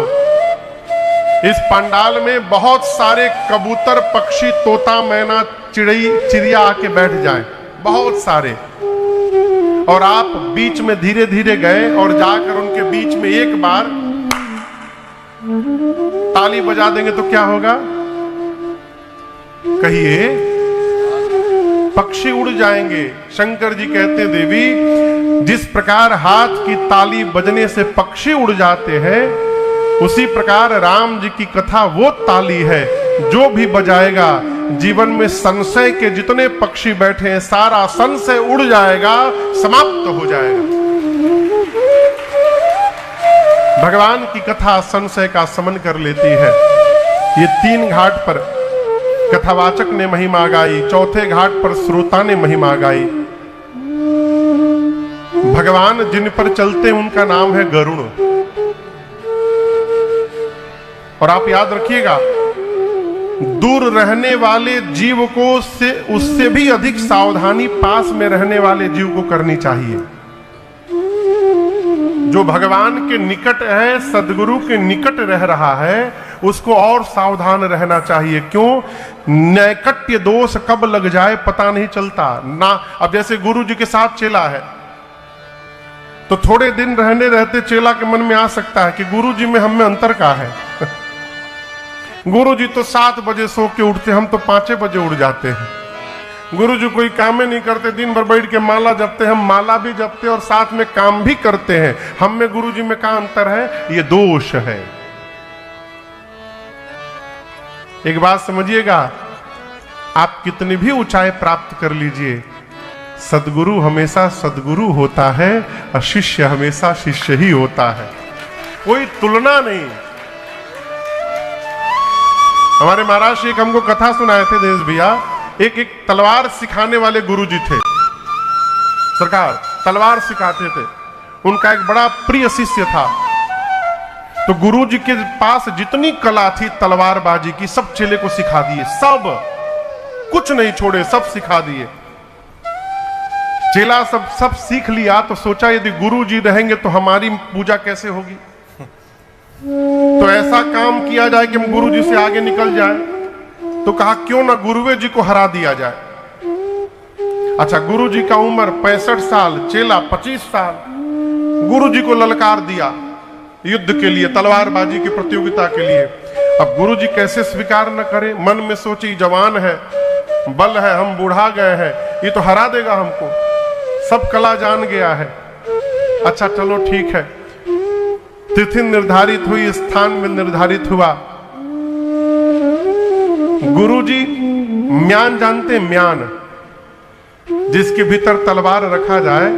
इस पंडाल में बहुत सारे कबूतर, पक्षी, तोता, मैना, चिड़िया आके बैठ जाएं, बहुत सारे, और आप बीच में धीरे धीरे गए और जाकर उनके बीच में एक बार ताली बजा देंगे तो क्या होगा? कहिए। पक्षी उड़ जाएंगे। शंकर जी कहते हैं देवी, जिस प्रकार हाथ की ताली बजने से पक्षी उड़ जाते हैं, उसी प्रकार राम जी की कथा वो ताली है जो भी बजाएगा जीवन में संशय के जितने पक्षी बैठे हैं सारा संशय उड़ जाएगा, समाप्त हो जाएगा। भगवान की कथा संशय का शमन कर लेती है। ये 3 घाट पर कथावाचक ने महिमा गाई, चौथे घाट पर श्रोता ने महिमा गाई। भगवान जिन पर चलते उनका नाम है गरुड़। और आप याद रखिएगा, दूर रहने वाले जीव को उससे भी अधिक सावधानी पास में रहने वाले जीव को करनी चाहिए। जो भगवान के निकट है, सदगुरु के निकट रह रहा है, उसको और सावधान रहना चाहिए। क्यों? नैकट्य दोष कब लग जाए पता नहीं चलता ना। अब जैसे गुरु जी के साथ चेला है तो थोड़े दिन रहने रहते चेला के मन में आ सकता है कि गुरु जी में हम में अंतर का है। गुरु जी तो 7 बजे सो के उठते, हम तो 5 बजे उठ जाते हैं। गुरु जी कोई काम नहीं करते, दिन भर बैठ के माला जपते, हम माला भी जपते और साथ में काम भी करते हैं। हम में गुरु जी में क्या अंतर है? ये दोष है। एक बात समझिएगा, आप कितनी भी ऊंचाई प्राप्त कर लीजिए, सदगुरु हमेशा सदगुरु होता है और शिष्य हमेशा शिष्य ही होता है, कोई तुलना नहीं। हमारे महाराज एक हमको कथा सुनाए थे देश भैया, एक तलवार सिखाने वाले गुरुजी थे, सरकार तलवार सिखाते थे। उनका एक बड़ा प्रिय शिष्य था, तो गुरुजी के पास जितनी कला थी तलवारबाजी की सब चेले को सिखा दिए, सब कुछ नहीं छोड़े, सब सिखा दिए। चेला सब सीख लिया तो सोचा यदि गुरुजी रहेंगे तो हमारी पूजा कैसे होगी, तो ऐसा काम किया जाए कि हम गुरुजी से आगे निकल जाए। तो कहा क्यों ना गुरुवे जी को हरा दिया जाए। अच्छा, गुरुजी का उम्र 65 साल, चेला 25 साल। गुरुजी को ललकार दिया युद्ध के लिए, तलवारबाजी की प्रतियोगिता के लिए। अब गुरुजी कैसे स्वीकार न करे, मन में सोची जवान है, बल है, हम बूढ़ा गए हैं, ये तो हरा देगा हमको, सब कला जान गया है। अच्छा चलो ठीक है, तिथि निर्धारित हुई, स्थान में निर्धारित हुआ। गुरुजी म्यान जानते, म्यान जिसके भीतर तलवार रखा जाए,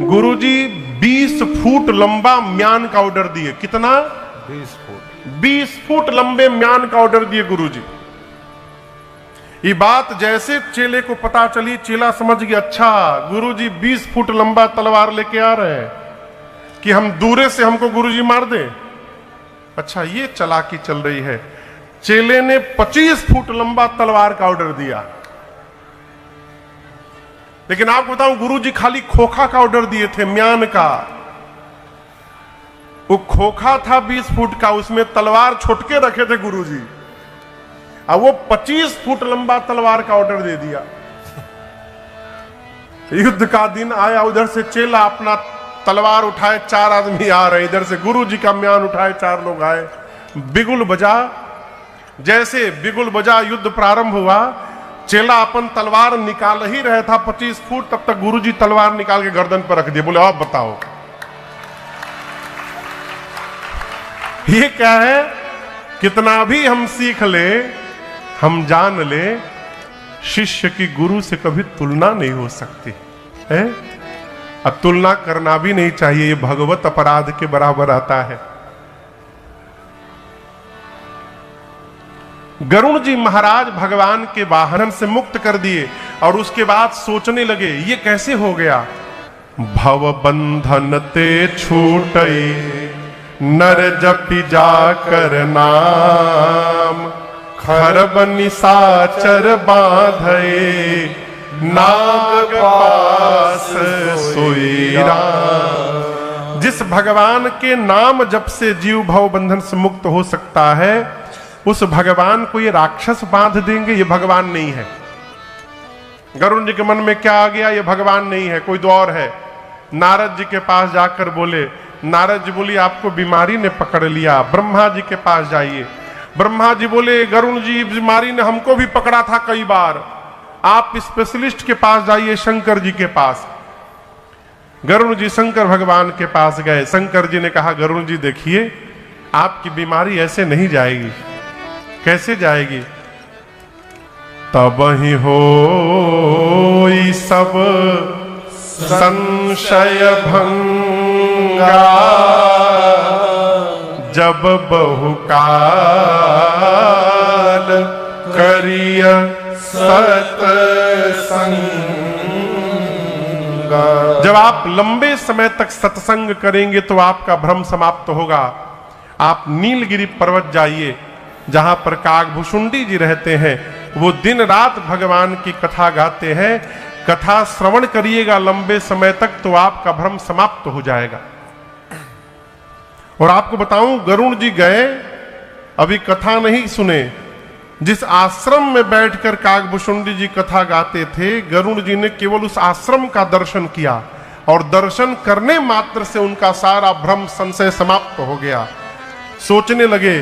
गुरुजी 20 फुट लंबा म्यान का ऑर्डर दिए। कितना? 20 फुट लंबे म्यान का ऑर्डर दिए गुरुजी। ये बात जैसे चेले को पता चली, चेला समझ गया अच्छा गुरुजी 20 फुट लंबा तलवार लेके आ रहे हैं कि हम दूरे से हमको गुरुजी मार दे। अच्छा, ये चालाकी चल रही है। चेले ने 25 फुट लंबा तलवार का ऑर्डर दिया। लेकिन आपको बताऊं, गुरुजी खाली खोखा का ऑर्डर दिए थे, म्यान का। वो खोखा था 20 फुट का, उसमें तलवार छोटके रखे थे गुरुजी, और वो 25 फुट लंबा तलवार का ऑर्डर दे दिया। युद्ध का दिन आया, उधर से चेला अपना तलवार उठाए, 4 आदमी आ रहे, इधर से गुरुजी का म्यान उठाए 4 लोग आए। बिगुल बजा, जैसे बिगुल बजा युद्ध प्रारंभ हुआ। चेला अपन तलवार निकाल ही रहा था 25 फुट, तब तक गुरुजी तलवार निकाल के गर्दन पर रख दिए, बोले अब बताओ ये क्या है। कितना भी हम सीख ले, हम जान ले, शिष्य की गुरु से कभी तुलना नहीं हो सकती है। अब तुलना करना भी नहीं चाहिए, ये भगवत अपराध के बराबर आता है। गरुण जी महाराज भगवान के वाहन से मुक्त कर दिए और उसके बाद सोचने लगे ये कैसे हो गया। भव बंधन ते छूटई नर जपि जाकर नाम, खरब निशाचर बांधे नाग पास सोई राम। जिस भगवान के नाम जप से जीव भव बंधन से मुक्त हो सकता है, उस भगवान को ये राक्षस बांध देंगे, ये भगवान नहीं है। गरुण जी के मन में क्या आ गया, ये भगवान नहीं है, कोई तो और है। नारद जी के पास जाकर बोले, नारद जी बोली आपको बीमारी ने पकड़ लिया, ब्रह्मा जी के पास जाइए। ब्रह्मा जी बोले गरुण जी बीमारी ने हमको भी पकड़ा था कई बार, आप स्पेशलिस्ट के पास जाइए, शंकर जी के पास। गरुण जी शंकर भगवान के पास गए। शंकर जी ने कहा गरुण जी देखिए आपकी बीमारी ऐसे नहीं जाएगी। कैसे जाएगी? तब ही हो सब संशय भंगा, जब बहुकाल करिय सत्संग। जब आप लंबे समय तक सत्संग करेंगे तो आपका भ्रम समाप्त होगा। आप नीलगिरी पर्वत जाइए, जहां पर कागभुषुंडी जी रहते हैं, वो दिन रात भगवान की कथा गाते हैं। कथा श्रवण करिएगा लंबे समय तक तो आपका भ्रम समाप्त हो जाएगा। और आपको बताऊं, गरुण जी गए, अभी कथा नहीं सुने। जिस आश्रम में बैठकर कागभुषुंडी जी कथा गाते थे, गरुण जी ने केवल उस आश्रम का दर्शन किया और दर्शन करने मात्र से उनका सारा भ्रम संशय समाप्त हो गया। सोचने लगे